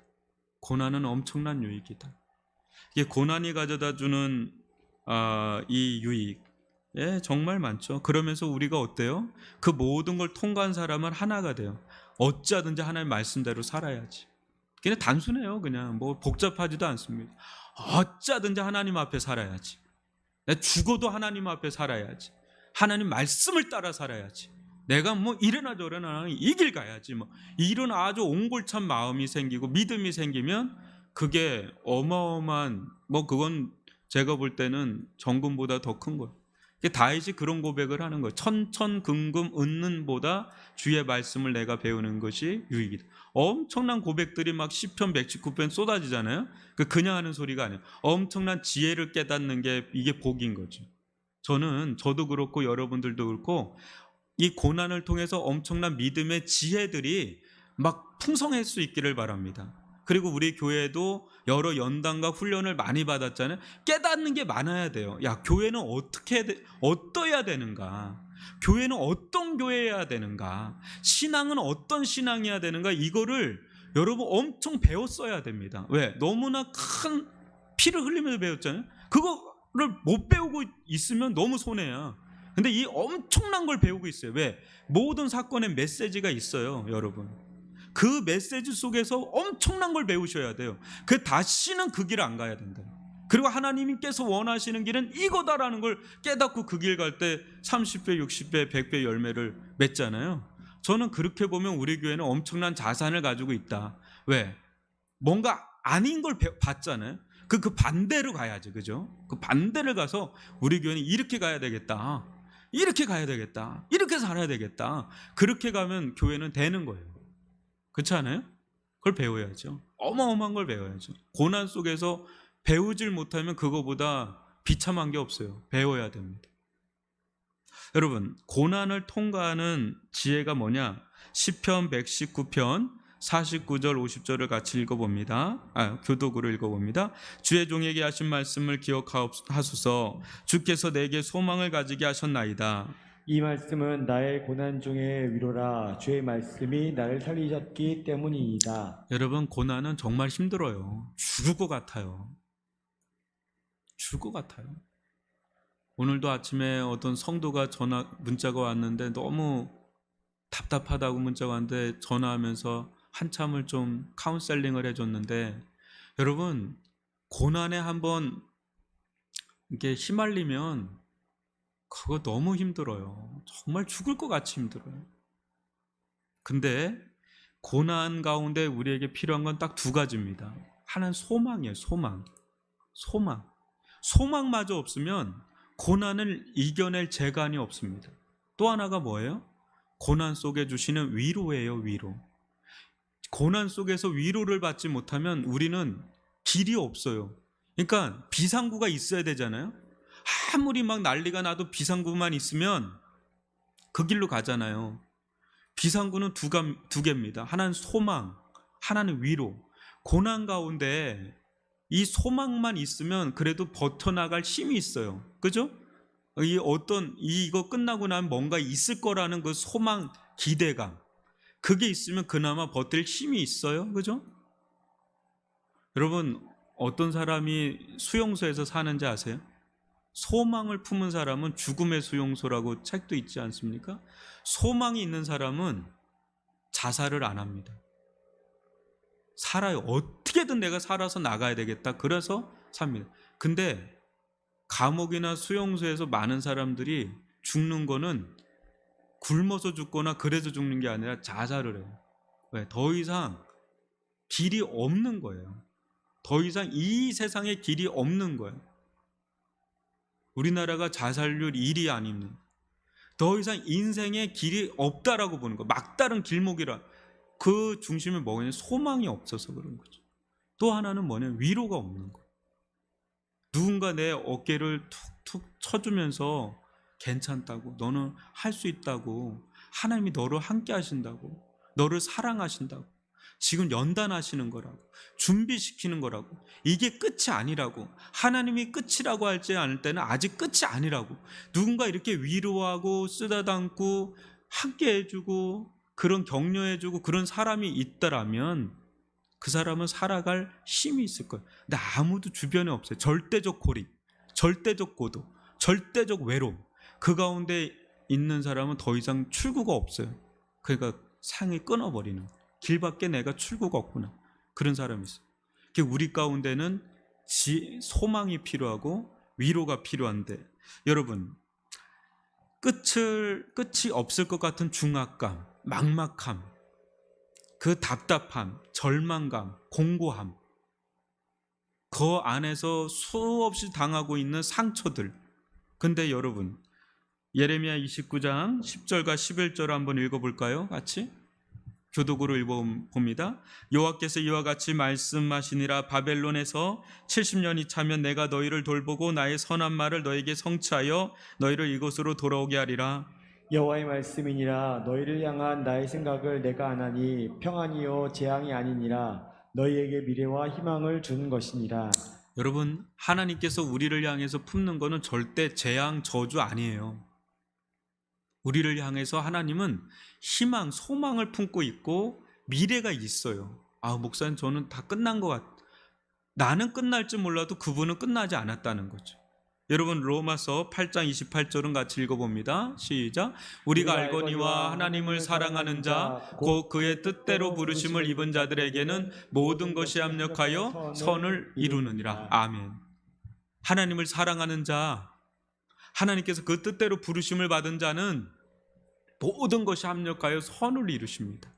고난은 엄청난 유익이다. 이게 고난이 가져다주는 이 유익, 예, 정말 많죠. 그러면서 우리가 어때요? 그 모든 걸 통과한 사람은 하나가 돼요. 어찌하든지 하나님 말씀대로 살아야지. 그냥 단순해요. 그냥 뭐 복잡하지도 않습니다. 어찌하든지 하나님 앞에 살아야지. 내가 죽어도 하나님 앞에 살아야지. 하나님 말씀을 따라 살아야지. 내가 뭐 이래나 저래나 이 길 가야지. 뭐 이런 아주 옹골찬 마음이 생기고 믿음이 생기면 그게 어마어마한, 뭐 그건 제가 볼 때는 정금보다 더 큰 거예요. 다윗이 그런 고백을 하는 거예요. 천천금금 은는보다 주의 말씀을 내가 배우는 것이 유익이다. 엄청난 고백들이 막 시편 119편 쏟아지잖아요. 그냥 하는 소리가 아니에요. 엄청난 지혜를 깨닫는 게 이게 복인 거죠. 저도 그렇고 여러분들도 그렇고 이 고난을 통해서 엄청난 믿음의 지혜들이 막 풍성할 수 있기를 바랍니다. 그리고 우리 교회도 여러 연단과 훈련을 많이 받았잖아요. 깨닫는 게 많아야 돼요. 야, 교회는 어떠해야 되는가? 교회는 어떤 교회여야 되는가? 신앙은 어떤 신앙이어야 되는가? 이거를 여러분 엄청 배웠어야 됩니다. 왜? 너무나 큰 피를 흘리면서 배웠잖아요. 그거를 못 배우고 있으면 너무 손해야. 근데 이 엄청난 걸 배우고 있어요. 왜? 모든 사건에 메시지가 있어요, 여러분. 그 메시지 속에서 엄청난 걸 배우셔야 돼요. 다시는 그 길을 안 가야 된다. 그리고 하나님께서 원하시는 길은 이거다라는 걸 깨닫고 그 길 갈 때 30배, 60배, 100배 열매를 맺잖아요. 저는 그렇게 보면 우리 교회는 엄청난 자산을 가지고 있다. 왜? 뭔가 아닌 걸 봤잖아요. 그 반대로 가야지, 그죠? 그 반대를 가서 우리 교회는 이렇게 가야 되겠다. 이렇게 가야 되겠다. 이렇게 살아야 되겠다. 그렇게 가면 교회는 되는 거예요. 그렇지 않아요? 그걸 배워야죠. 어마어마한 걸 배워야죠. 고난 속에서 배우질 못하면 그거보다 비참한 게 없어요. 배워야 됩니다. 여러분, 고난을 통과하는 지혜가 뭐냐? 시편 119편 49절 50절을 같이 읽어봅니다. 교독으로 읽어봅니다. 주의 종에게 하신 말씀을 기억하소서. 주께서 내게 소망을 가지게 하셨나이다. 이 말씀은 나의 고난 중의 위로라. 주의 말씀이 나를 살리셨기 때문이다. 여러분, 고난은 정말 힘들어요. 죽을 것 같아요. 죽을 것 같아요. 오늘도 아침에 어떤 성도가 문자가 왔는데 너무 답답하다고 문자가 왔는데 전화하면서 한참을 좀 카운셀링을 해줬는데, 여러분, 고난에 한번 이렇게 휘말리면 그거 너무 힘들어요. 정말 죽을 것 같이 힘들어요. 근데 고난 가운데 우리에게 필요한 건 딱 두 가지입니다. 하나는 소망이에요. 소망마저 없으면 고난을 이겨낼 재간이 없습니다. 또 하나가 뭐예요? 고난 속에 주시는 위로예요. 위로. 고난 속에서 위로를 받지 못하면 우리는 길이 없어요. 그러니까 비상구가 있어야 되잖아요. 아무리 막 난리가 나도 비상구만 있으면 그 길로 가잖아요. 비상구는 두 개입니다. 하나는 소망, 하나는 위로. 고난 가운데 이 소망만 있으면 그래도 버텨나갈 힘이 있어요. 그죠? 이거 끝나고 나면 뭔가 있을 거라는 그 소망, 기대감. 그게 있으면 그나마 버틸 힘이 있어요. 그죠? 여러분, 어떤 사람이 수용소에서 사는지 아세요? 소망을 품은 사람은 죽음의 수용소라고 책도 있지 않습니까? 소망이 있는 사람은 자살을 안 합니다. 살아요. 어떻게든 내가 살아서 나가야 되겠다. 그래서 삽니다. 근데 감옥이나 수용소에서 많은 사람들이 죽는 거는 굶어서 죽거나 그래서 죽는 게 아니라 자살을 해요. 왜? 더 이상 길이 없는 거예요. 더 이상 이 세상에 길이 없는 거예요. 우리나라가 자살률 1위 아닙니다. 더 이상 인생에 길이 없다라고 보는 거. 막다른 길목이라. 그 중심에 뭐냐면 소망이 없어서 그런 거죠. 또 하나는 뭐냐면 위로가 없는 거. 누군가 내 어깨를 툭툭 쳐주면서 괜찮다고, 너는 할 수 있다고, 하나님이 너를 함께 하신다고, 너를 사랑하신다고, 지금 연단하시는 거라고, 준비시키는 거라고, 이게 끝이 아니라고, 하나님이 끝이라고 할지 않을 때는 아직 끝이 아니라고, 누군가 이렇게 위로하고 쓰다듬고 함께 해주고 그런 격려해주고 그런 사람이 있다라면 그 사람은 살아갈 힘이 있을 거예요. 근데 아무도 주변에 없어요. 절대적 고립, 절대적 고독, 절대적 외로움. 그 가운데 있는 사람은 더 이상 출구가 없어요. 그러니까 상이 끊어버리는, 길밖에 내가 출구가 없구나, 그런 사람이 있어요. 우리 가운데는 소망이 필요하고 위로가 필요한데, 여러분, 끝이 없을 것 같은 중압감, 막막함, 그 답답함, 절망감, 공고함, 그 안에서 수없이 당하고 있는 상처들. 근데 여러분, 예레미야 29장 10절과 11절을 한번 읽어볼까요? 같이 교독으로 읽어봅니다. 여호와께서 이와 같이 말씀하시니라. 바벨론에서 70년이 차면 내가 너희를 돌보고 나의 선한 말을 너에게 성취하여 너희를 이곳으로 돌아오게 하리라. 여호와의 말씀이니라. 너희를 향한 나의 생각을 내가 아나니 평안이요 재앙이 아니니라. 너희에게 미래와 희망을 주는 것이니라. 여러분, 하나님께서 우리를 향해서 품는 것은 절대 재앙, 저주 아니에요. 우리를 향해서 하나님은 희망, 소망을 품고 있고 미래가 있어요. 아, 목사님, 저는 다 끝난 것 같아요. 나는 끝날지 몰라도 그분은 끝나지 않았다는 거죠. 여러분, 로마서 8장 28절은 같이 읽어봅니다. 시작. 우리가 알거니와 하나님을 사랑하는 자 곧 그의 뜻대로 부르심을 입은 자들에게는 모든 것이 합력하여 선을 이루느니라. 아멘. 하나님을 사랑하는 자, 하나님께서 그 뜻대로 부르심을 받은 자는 모든 것이 합력하여 선을 이루십니다.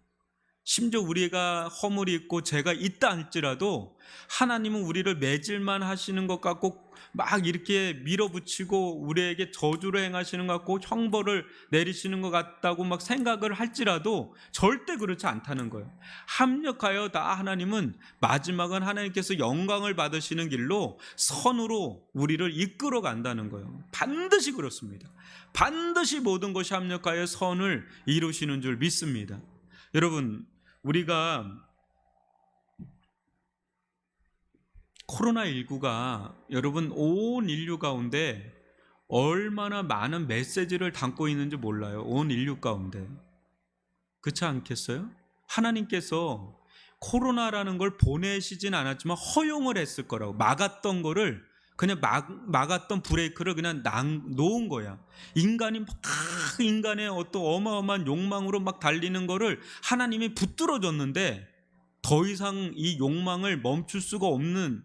심지어 우리가 허물이 있고 죄가 있다 할지라도 하나님은 우리를 매질만 하시는 것 같고 막 이렇게 밀어붙이고 우리에게 저주를 행하시는 것 같고 형벌을 내리시는 것 같다고 막 생각을 할지라도 절대 그렇지 않다는 거예요. 합력하여 다 하나님은 마지막은 하나님께서 영광을 받으시는 길로 선으로 우리를 이끌어 간다는 거예요. 반드시 그렇습니다. 반드시 모든 것이 합력하여 선을 이루시는 줄 믿습니다. 여러분, 우리가 코로나19가 여러분 온 인류 가운데 얼마나 많은 메시지를 담고 있는지 몰라요. 온 인류 가운데. 그렇지 않겠어요? 하나님께서 코로나라는 걸 보내시진 않았지만 허용을 했을 거라고. 막았던 거를 그냥 막았던 브레이크를 그냥 놓은 거야. 인간이 막 인간의 어떤 어마어마한 욕망으로 막 달리는 거를 하나님이 붙들어줬는데 더 이상 이 욕망을 멈출 수가 없는,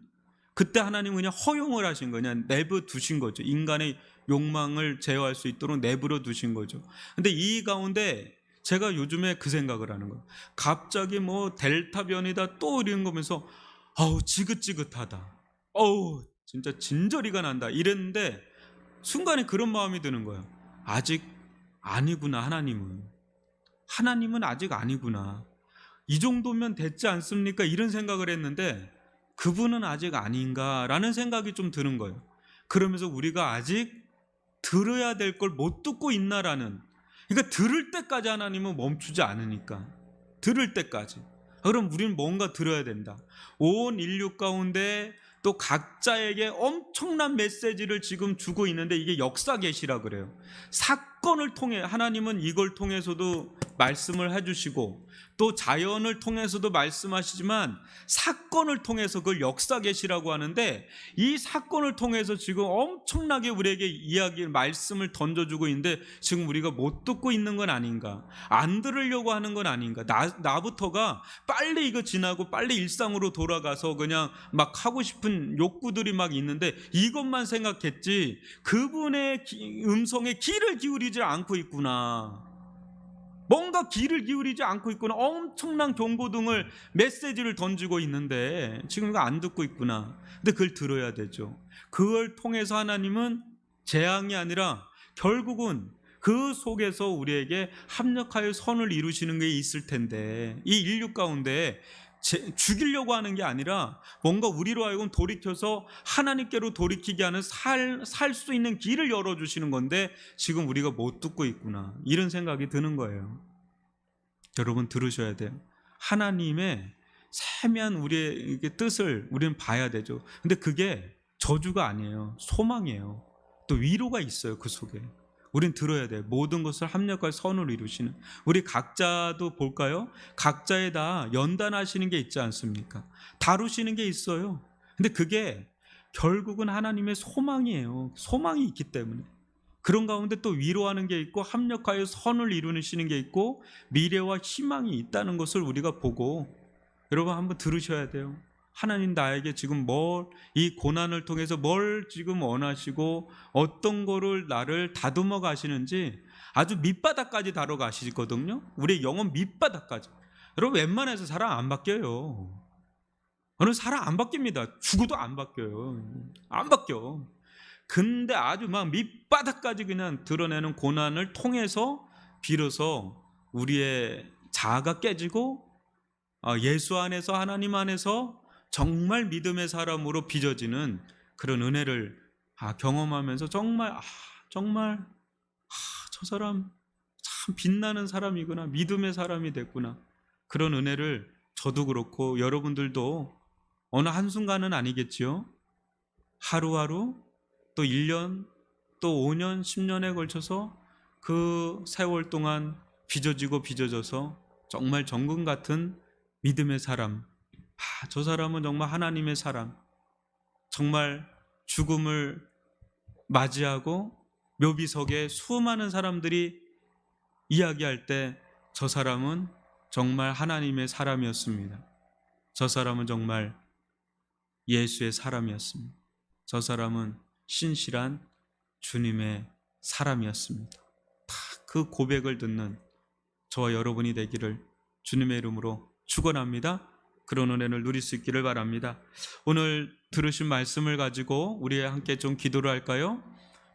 그때 하나님은 그냥 허용을 하신 거냐, 내버 두신 거죠. 인간의 욕망을 제어할 수 있도록 내버려 두신 거죠. 근데 이 가운데 제가 요즘에 그 생각을 하는 거예요. 갑자기 뭐 델타 변이다 또 이런 거면서 아우 지긋지긋하다, 어우 진짜 진저리가 난다 이랬는데 순간에 그런 마음이 드는 거예요. 아직 아니구나. 하나님은 아직 아니구나. 이 정도면 됐지 않습니까? 이런 생각을 했는데 그분은 아직 아닌가라는 생각이 좀 드는 거예요. 그러면서 우리가 아직 들어야 될 걸 못 듣고 있나라는, 그러니까 들을 때까지 하나님은 멈추지 않으니까, 들을 때까지. 그럼 우리는 뭔가 들어야 된다. 온 인류 가운데 또 각자에게 엄청난 메시지를 지금 주고 있는데 이게 역사 계시라 그래요. 사건을 통해 하나님은 이걸 통해서도 말씀을 해주시고 또 자연을 통해서도 말씀하시지만 사건을 통해서 그걸 역사 계시라고 하는데, 이 사건을 통해서 지금 엄청나게 우리에게 이야기 말씀을 던져주고 있는데 지금 우리가 못 듣고 있는 건 아닌가, 안 들으려고 하는 건 아닌가. 나부터가 빨리 이거 지나고 빨리 일상으로 돌아가서 그냥 막 하고 싶은 욕구들이 막 있는데 이것만 생각했지 그분의 음성에 귀를 기울이지 않고 있구나. 뭔가 귀를 기울이지 않고 있구나. 엄청난 경고등을 메시지를 던지고 있는데 지금 이거 안 듣고 있구나. 근데 그걸 들어야 되죠. 그걸 통해서 하나님은 재앙이 아니라 결국은 그 속에서 우리에게 합력하여 선을 이루시는 게 있을 텐데, 이 인류 가운데 죽이려고 하는 게 아니라 뭔가 우리로 하여금 돌이켜서 하나님께로 돌이키게 하는 살 수 있는 길을 열어주시는 건데 지금 우리가 못 듣고 있구나, 이런 생각이 드는 거예요. 여러분 들으셔야 돼요. 하나님의 세미한 우리의 뜻을 우리는 봐야 되죠. 근데 그게 저주가 아니에요. 소망이에요. 또 위로가 있어요. 그 속에 우린 들어야 돼요. 모든 것을 합력할 선을 이루시는, 우리 각자도 볼까요? 각자에 다 연단하시는 게 있지 않습니까? 다루시는 게 있어요. 근데 그게 결국은 하나님의 소망이에요. 소망이 있기 때문에. 그런 가운데 또 위로하는 게 있고 합력하여 선을 이루시는 게 있고 미래와 희망이 있다는 것을 우리가 보고, 여러분 한번 들으셔야 돼요. 하나님 나에게 지금 이 고난을 통해서 뭘 지금 원하시고 어떤 거를 나를 다듬어 가시는지 아주 밑바닥까지 다뤄 가시거든요. 우리의 영혼 밑바닥까지. 여러분 웬만해서 사람 안 바뀌어요. 어느 사람 안 바뀝니다. 죽어도 안 바뀌어요. 안 바뀌어. 근데 아주 막 밑바닥까지 그냥 드러내는 고난을 통해서 비로소 우리의 자아가 깨지고 예수 안에서, 하나님 안에서 정말 믿음의 사람으로 빚어지는 그런 은혜를 경험하면서 정말 저 사람 참 빛나는 사람이구나, 믿음의 사람이 됐구나, 그런 은혜를 저도 그렇고 여러분들도 어느 한순간은 아니겠지요. 하루하루, 또 1년, 또 5년, 10년에 걸쳐서 그 세월 동안 빚어져서 정말 정금 같은 믿음의 사람, 저 사람은 정말 하나님의 사람, 정말 죽음을 맞이하고 묘비석에 수많은 사람들이 이야기할 때 저 사람은 정말 하나님의 사람이었습니다. 저 사람은 정말 예수의 사람이었습니다. 저 사람은 신실한 주님의 사람이었습니다. 다 그 고백을 듣는 저와 여러분이 되기를 주님의 이름으로 축원합니다. 그런 은혜를 누릴 수 있기를 바랍니다. 오늘 들으신 말씀을 가지고 우리 함께 좀 기도를 할까요?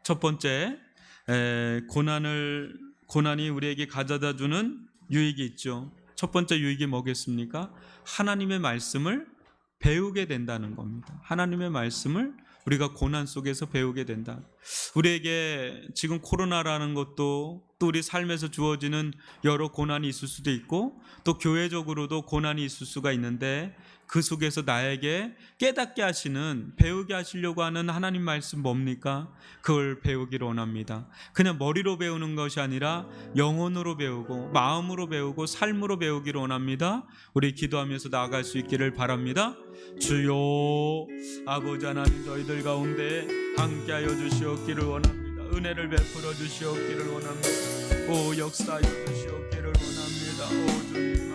첫 번째, 고난이 우리에게 가져다 주는 유익이 있죠. 첫 번째 유익이 뭐겠습니까? 하나님의 말씀을 배우게 된다는 겁니다. 하나님의 말씀을 우리가 고난 속에서 배우게 된다. 우리에게 지금 코로나라는 것도 또 우리 삶에서 주어지는 여러 고난이 있을 수도 있고 또 교회적으로도 고난이 있을 수가 있는데 그 속에서 나에게 깨닫게 하시는, 배우게 하시려고 하는 하나님 말씀 뭡니까? 그걸 배우기를 원합니다. 그냥 머리로 배우는 것이 아니라 영혼으로 배우고 마음으로 배우고 삶으로 배우기를 원합니다. 우리 기도하면서 나아갈 수 있기를 바랍니다. 주여, 아버지 하나님, 저희들 가운데 함께하여 주시옵기를 원합니다. 은혜를 베풀어 주시옵기를 원합니다. 오, 역사하여 주시옵기를 원합니다. 오 주님,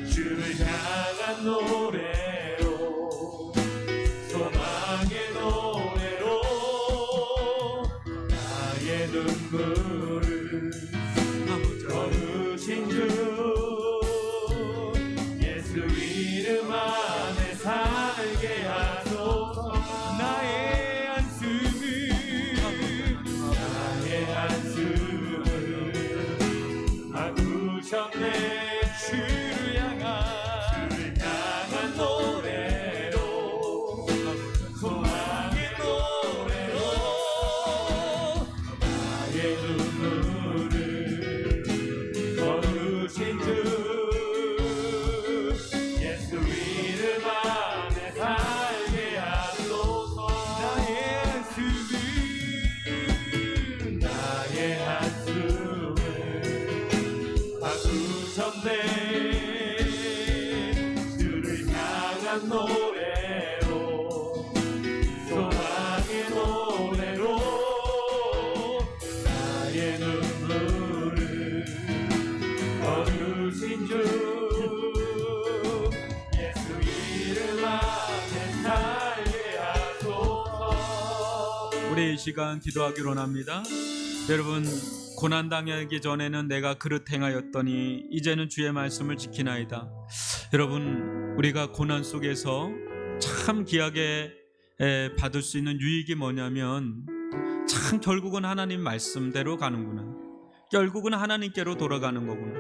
주를 향한 노래로, 소망의 노래로 나의 눈물을 거두신 주 예수 이름 안에 살게 하소서. 나의 한숨을 바꾸셨네. 주를 향한 노래로, 소망의 노래로 나의 눈물을 거두신 주 예수 이름 안에 살게 하소서. 나의 한숨을 바꾸셨네. 주를 향한 노래로, 소망의 노래로 나의 눈물을 거두신 주 예수 이름 안에 살게 하소서. 우리 이 시간 기도하기로 합니다. 여러분, 고난 당하기 전에는 내가 그릇 행하였더니 이제는 주의 말씀을 지키나이다. 여러분, 우리가 고난 속에서 참 귀하게 받을 수 있는 유익이 뭐냐면 참 결국은 하나님 말씀대로 가는구나, 결국은 하나님께로 돌아가는 거구나,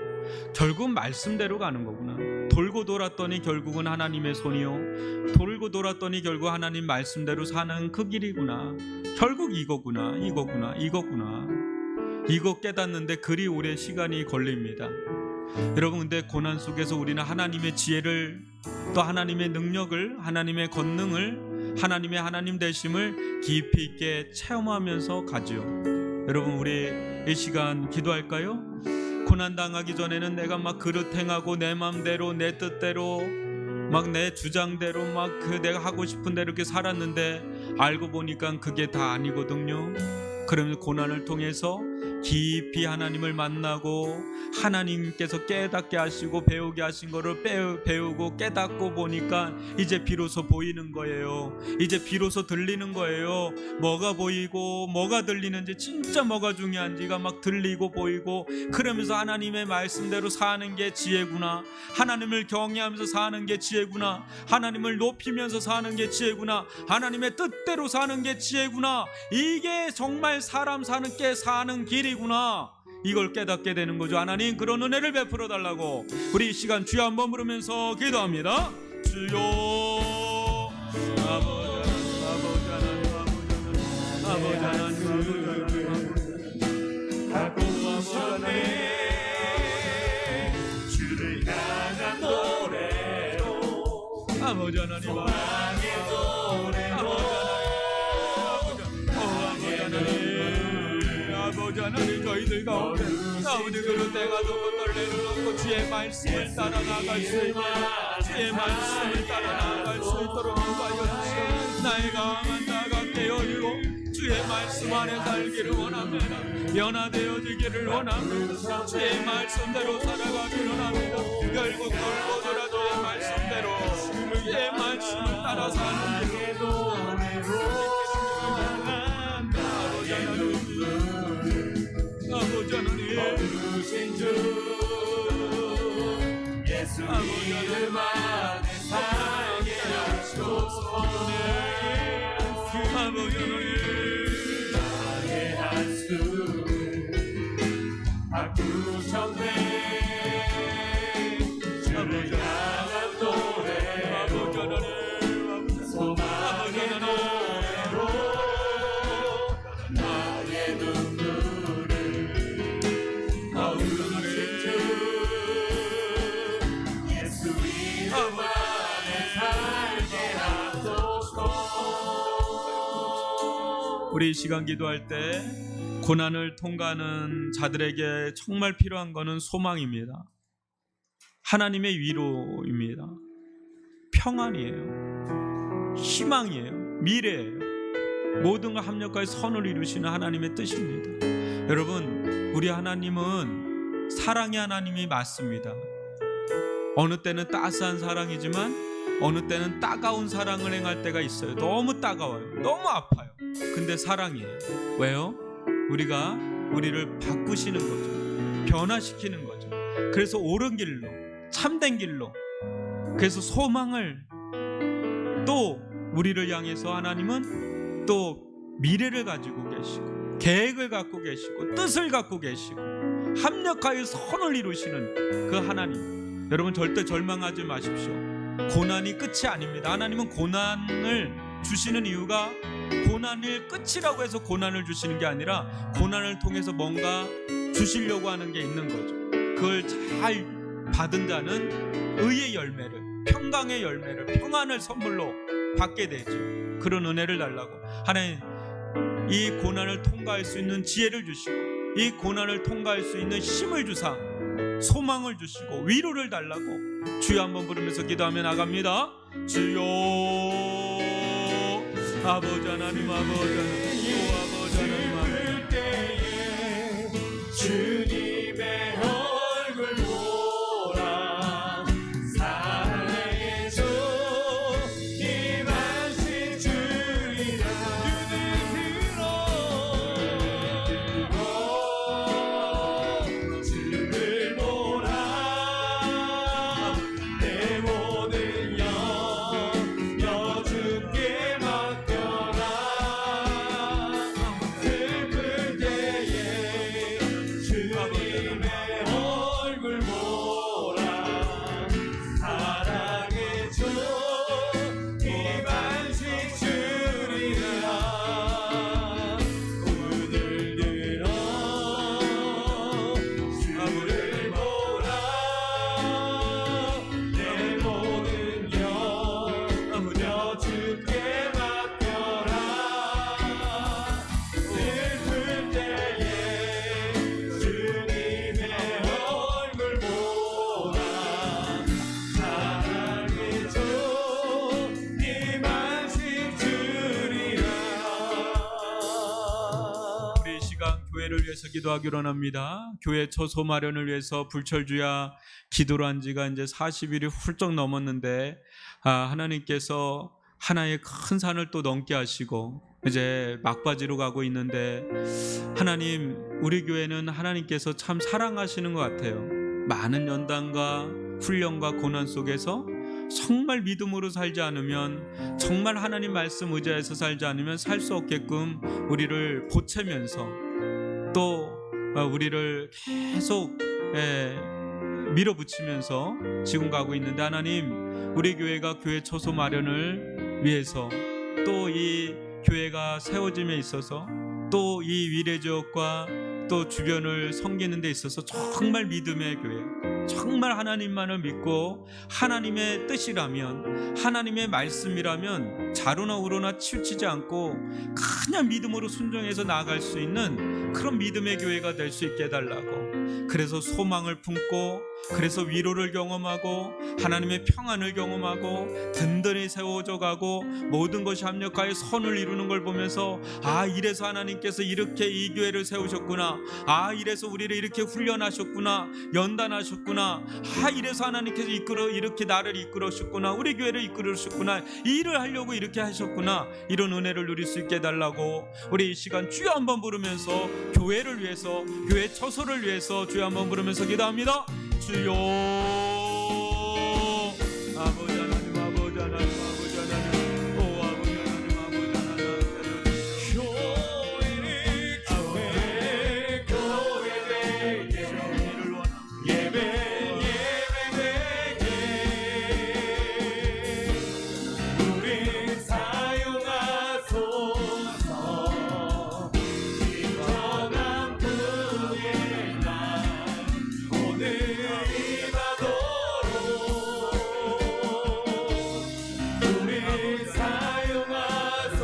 결국 말씀대로 가는 거구나, 돌고 돌았더니 결국은 하나님의 손이요, 돌고 돌았더니 결국 하나님 말씀대로 사는 그 길이구나, 결국 이거구나. 이거 깨닫는데 그리 오래 시간이 걸립니다. 여러분, 근데 고난 속에서 우리는 하나님의 지혜를, 또 하나님의 능력을, 하나님의 권능을, 하나님 되심을 깊이 있게 체험하면서 가죠. 여러분, 우리 이 시간 기도할까요? 고난 당하기 전에는 내가 막 그릇 행하고 내 맘대로, 내 뜻대로, 막 내 주장대로, 막 내가 하고 싶은 대로 이렇게 살았는데 알고 보니까 그게 다 아니거든요. 그러면 고난을 통해서 깊이 하나님을 만나고 하나님께서 깨닫게 하시고 배우게 하신 거를 배우고 깨닫고 보니까 이제 비로소 보이는 거예요. 이제 비로소 들리는 거예요. 뭐가 보이고 뭐가 들리는지, 진짜 뭐가 중요한지가 막 들리고 보이고, 그러면서 하나님의 말씀대로 사는 게 지혜구나, 하나님을 경외하면서 사는 게 지혜구나, 하나님을 높이면서 사는 게 지혜구나, 하나님의 뜻대로 사는 게 지혜구나, 이게 정말 사람 사는 게 사는 길이구나, 이걸 깨닫게 되는 거죠. 하나님, 그런 은혜를 베풀어 달라고 우리 이 시간 주여 한번 부르면서 기도합니다. 주여, 아버지 하나님, 바꾸셨네. 주를 향한 노래로, 아버지 하나님, 소망의 노래로, 아버지 하나님, 저희들 가운데 아버지 그런 때가 너무 떨리는 없고 주의 말씀을 따라 나갈 수 있는, 주의 말씀을 따라 나갈 수 있도록 인도하여 주시고, 나의 강한 자가 깨어지고 주의 말씀 안에 살기를 원합니다. 변화되어지기를 원합니다. 주의 말씀대로 살아가기를 원합니다. 결국 돌보더라 주의 말씀대로, 주의 말씀을 따라 사는 길로 아버지 하나님, 거두신 주 예수 이름 안에 살게 하소서. 아버지 하나님, 나의 한숨을 바꾸셨네. 주를 향한 노래, 아버지 하나님, 소망의 노래로 나의 눈물을 거두신 주 예수 이름 안에 살게 하소서. 우리 이 시간 기도할 때 고난을 통과하는 자들에게 정말 필요한 것은 소망입니다. 하나님의 위로입니다. 평안이에요. 희망이에요. 미래예요. 모든 걸 합력하여 선을 이루시는 하나님의 뜻입니다. 여러분, 우리 하나님은 사랑의 하나님이 맞습니다. 어느 때는 따스한 사랑이지만 어느 때는 따가운 사랑을 행할 때가 있어요. 너무 따가워요. 너무 아파요. 근데 사랑이에요. 왜요? 우리를 바꾸시는 거죠. 변화시키는 거죠. 그래서 옳은 길로, 참된 길로, 그래서 소망을, 또 우리를 향해서 하나님은 또 미래를 가지고 계시고 계획을 갖고 계시고 뜻을 갖고 계시고 합력하여 선을 이루시는 그 하나님, 여러분 절대 절망하지 마십시오. 고난이 끝이 아닙니다. 하나님은 고난을 주시는 이유가 고난을 끝이라고 해서 고난을 주시는 게 아니라 고난을 통해서 뭔가 주시려고 하는 게 있는 거죠. 그걸 잘 받은 자는 의의 열매를, 평강의 열매를, 평안을 선물로 받게 되죠. 그런 은혜를 달라고 하나님, 이 고난을 통과할 수 있는 지혜를 주시고 이 고난을 통과할 수 있는 힘을 주사 소망을 주시고 위로를 달라고 주여 한번 부르면서 기도하며 나갑니다. 주여, 아버지 하나님, 아버지 하나님, 아버지 하나님, 아버지 때에 주님의 얼굴 보라. 사랑의 주 임하신 주이라. 주를 보라. 내 모든 영여 주께 맡겨라. 슬플 때에 주 교회를 위해서 기도하기로 합니다. 교회 처소 마련을 위해서 불철주야 기도를 한 지가 이제 40일이 훌쩍 넘었는데 하나님께서 하나의 큰 산을 또 넘게 하시고 이제 막바지로 가고 있는데, 하나님, 우리 교회는 하나님께서 참 사랑하시는 것 같아요. 많은 연단과 훈련과 고난 속에서 정말 믿음으로 살지 않으면, 정말 하나님 말씀 의지해서 살지 않으면 살 수 없게끔 우리를 보채면서 또 우리를 계속 밀어붙이면서 지금 가고 있는데, 하나님, 우리 교회가 교회 처소 마련을 위해서 또 이 교회가 세워짐에 있어서 또 이 위례지역과 또 주변을 섬기는 데 있어서 정말 믿음의 교회, 정말 하나님만을 믿고 하나님의 뜻이라면, 하나님의 말씀이라면 자로나 우로나 치우치지 않고 그냥 믿음으로 순종해서 나아갈 수 있는 그런 믿음의 교회가 될 수 있게 해달라고. 그래서 소망을 품고, 그래서 위로를 경험하고 하나님의 평안을 경험하고 든든히 세워져 가고 모든 것이 합력하여 선을 이루는 걸 보면서, 이래서 하나님께서 이렇게 이 교회를 세우셨구나, 이래서 우리를 이렇게 훈련하셨구나, 연단하셨구나, 이래서 하나님께서 이렇게 나를 이끌으셨구나, 우리 교회를 이끌으셨구나, 이 일을 하려고 이렇게 하셨구나, 이런 은혜를 누릴 수 있게 해달라고. 우리 이 시간 주여 한번 부르면서 교회를 위해서, 교회 처소를 위해서 주여 한번 부르면서 기도합니다. 주여. 아버지 하나님, 아버지 하나님, 아버지 하나님, 오 아버지 하나님, 아버지 하나님, 교회 되게 예배 우리 사용하소서. 진정한 부의 날 오늘 우리 사용하소.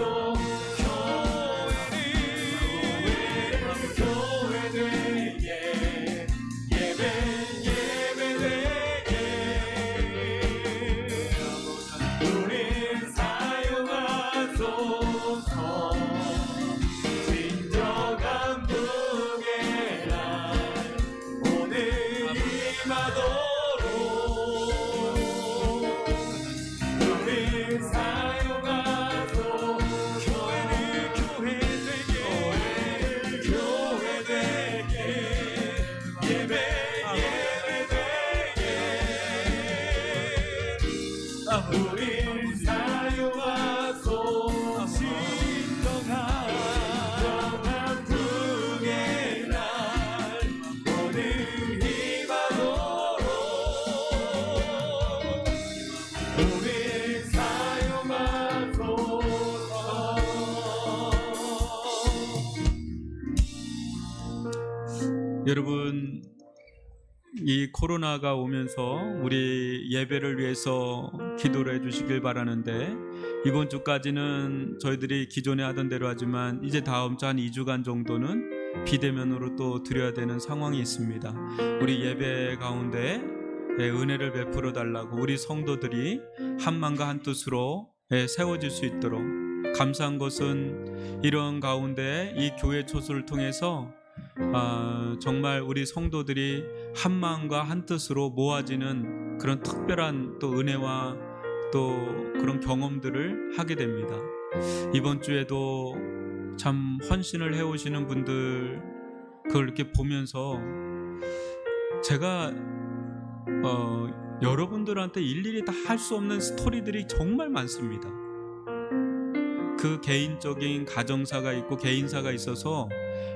교회 되게 예배 되게 우리 사용하소서. 진정한 부의 날 오늘 임하도록 우리 사용하소. 교회 되게 예배 되게 우리 사용하소. 진정한 부의 날 오늘 임하도록 우리 사용하소서. 여러분, 이 코로나가 오면서 우리 예배를 위해서 기도를 해주시길 바라는데, 이번 주까지는 저희들이 기존에 하던 대로 하지만 이제 다음 주 한 2주간 정도는 비대면으로 또 드려야 되는 상황이 있습니다. 우리 예배 가운데 은혜를 베풀어 달라고, 우리 성도들이 한 마음과 한 뜻으로 세워질 수 있도록. 감사한 것은 이런 가운데 이 교회 초소를 통해서 정말 우리 성도들이 한 마음과 한 뜻으로 모아지는 그런 특별한 또 은혜와 또 그런 경험들을 하게 됩니다. 이번 주에도 참 헌신을 해오시는 분들, 그걸 이렇게 보면서 제가 여러분들한테 일일이 다 할 수 없는 스토리들이 정말 많습니다. 그 개인적인 가정사가 있고 개인사가 있어서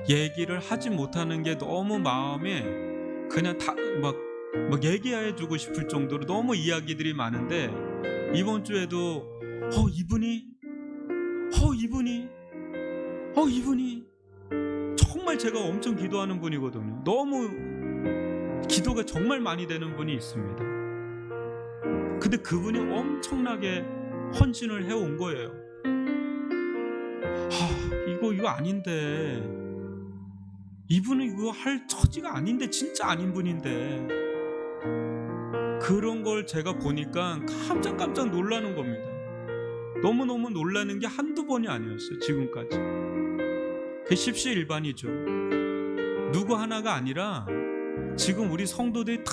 얘기를 하지 못하는 게 너무 마음에 그냥 다 막 얘기해 주고 싶을 정도로 너무 이야기들이 많은데, 이번 주에도 이분이 정말 제가 엄청 기도하는 분이거든요. 너무 기도가 정말 많이 되는 분이 있습니다. 근데 그분이 엄청나게 헌신을 해온 거예요. 이거 아닌데, 이분은 이거 할 처지가 아닌데, 진짜 아닌 분인데, 그런 걸 제가 보니까 깜짝 놀라는 겁니다. 너무너무 놀라는 게 한두 번이 아니었어요, 지금까지. 그게 십시일반이죠. 누구 하나가 아니라 지금 우리 성도들이 다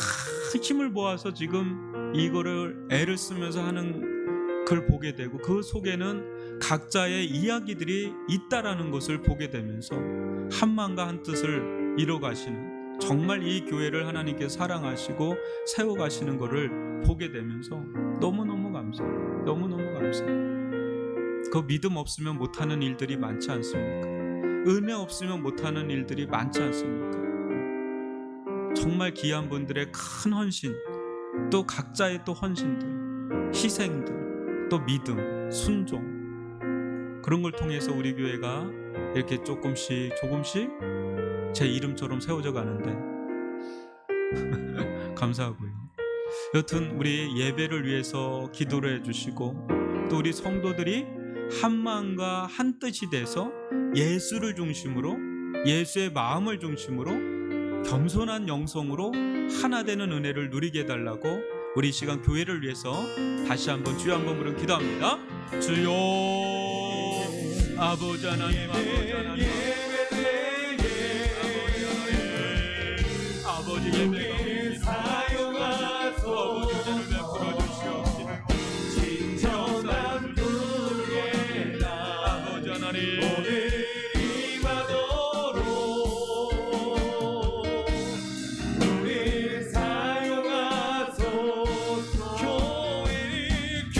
힘을 모아서 지금 이거를 애를 쓰면서 하는 걸 보게 되고, 그 속에는 각자의 이야기들이 있다라는 것을 보게 되면서 한 마음과 한 뜻을 이뤄가시는, 정말 이 교회를 하나님께서 사랑하시고 세워가시는 것을 보게 되면서 너무너무 감사해요. 너무너무 감사해요. 그 믿음 없으면 못하는 일들이 많지 않습니까? 은혜 없으면 못하는 일들이 많지 않습니까? 정말 귀한 분들의 큰 헌신, 또 각자의 또 헌신들, 희생들, 또 믿음, 순종, 그런 걸 통해서 우리 교회가 이렇게 조금씩 제 이름처럼 세워져 가는데 감사하고요. 여튼 우리 예배를 위해서 기도를 해주시고, 또 우리 성도들이 한 마음과 한 뜻이 돼서 예수를 중심으로, 예수의 마음을 중심으로 겸손한 영성으로 하나 되는 은혜를 누리게 해달라고 우리 이 시간 교회를 위해서 다시 한번 주여 한번 부르고 기도합니다. 주여 아버지 하나님, 아버지 하나님, 아버지 예배가 사용하소 아버지 은혜를 베풀어 주시옵기를 진정한 분의 날 아버지 하나님, 오늘 임하도록 우리 사용하소서. 교회에게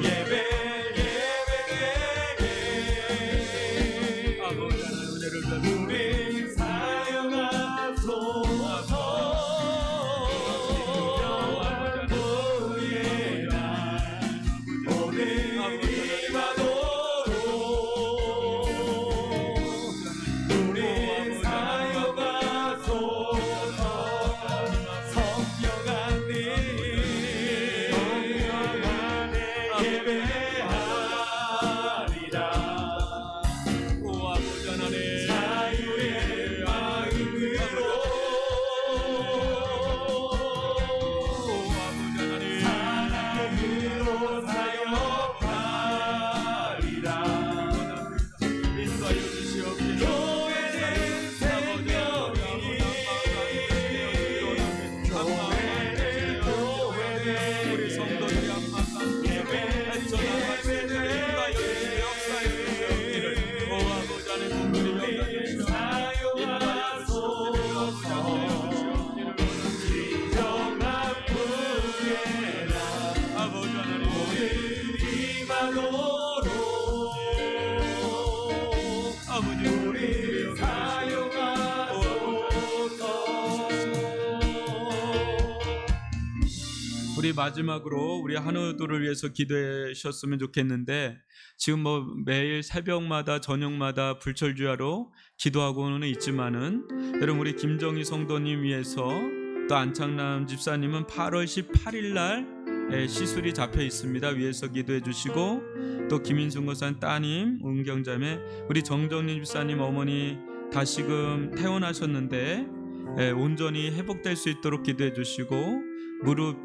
예배에게 아버지 하나님 은혜를 베풀어 우리 사용하소서. 진정한 분의 날 오늘 임하도록 우리 사용하소서. 성령 안에 예배하리라. 오 아버지 하나님, 자유의 마음으로 오 아버지 하나님, 사랑으로 사역하리라. 인도하여 주시옵기를 교회는 생명이 교회는 우리 성도들이 한마음 애쳐나가시는 인도하여 주시옵기를, 역사해 주시옵기를. 오 아버지 하나님, 분들이 역사해 주시옵기를, 인도하여 주시옵기를. 진정한 분의 날 아버지 하나님, 임하도록 아버지 우리 사용하소서. 우리 마지막으로 우리 한우들을 위해서 기도하셨으면 좋겠는데, 지금 뭐 매일 새벽마다 저녁마다 불철주야로 기도하고는 있지만은, 여러분 우리 김정희 성도님 위해서, 또 안창남 집사님은 8월 18일 날 시술이 잡혀 있습니다. 위에서 기도해 주시고, 또 김인순 권사님 따님, 은경자매, 우리 정정님 집사님 어머니 다시금 퇴원하셨는데 온전히 회복될 수 있도록 기도해 주시고, 무릎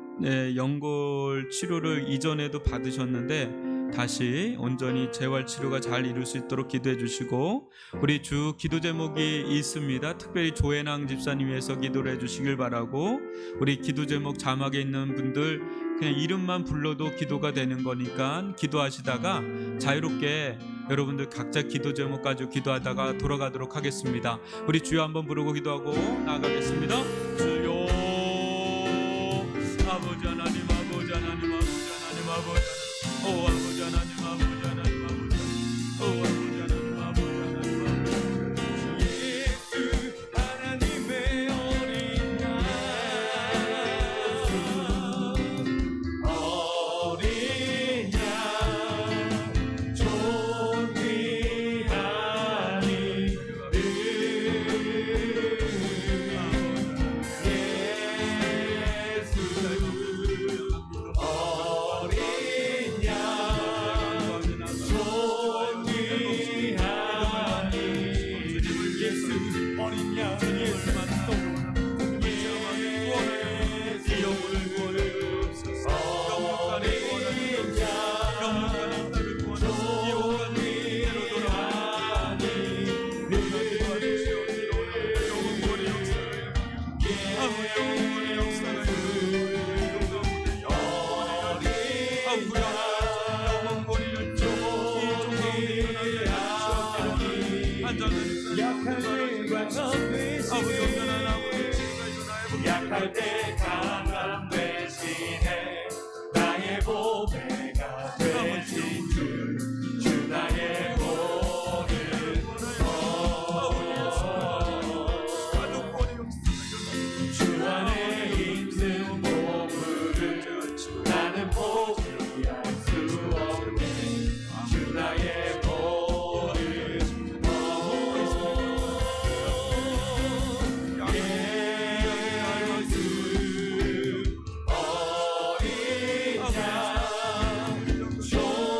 연골 치료를 이전에도 받으셨는데 다시 온전히 재활 치료가 잘 이룰 수 있도록 기도해 주시고, 우리 주 기도 제목이 있습니다. 특별히 조혜낭 집사님 위해서 기도를 해 주시길 바라고, 우리 기도 제목 자막에 있는 분들 그냥 이름만 불러도 기도가 되는 거니까 기도하시다가 자유롭게 여러분들 각자 기도 제목 가지고 기도하다가 돌아가도록 하겠습니다. 우리 주여 한번 부르고 기도하고 나아가겠습니다. 주여 아버지 하나님, 아버지 하나님, 아버지 하나님, 아버지 하나님, 오 아버지 하나님, 아버지 하나님, 아버지 하나님, 오 아버지 하나님, 아버지 하나님, 아버지 하나님. 예수 하나님의 어린 양, 어린 양 존귀하니 늘 강한 아버지 대신에 온전한 아버지 치유가 일어나야 약할 때 강한 대신에 나의 보배가 되신 주 나의 모든 주 안에 있는 보물을 나는 포기할 수 없네 주 나의 모든 예수 어린 양 존귀한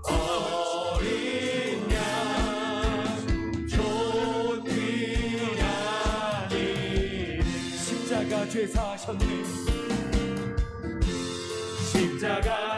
어린 양 존귀한 십자가 죄 사셨네 십자가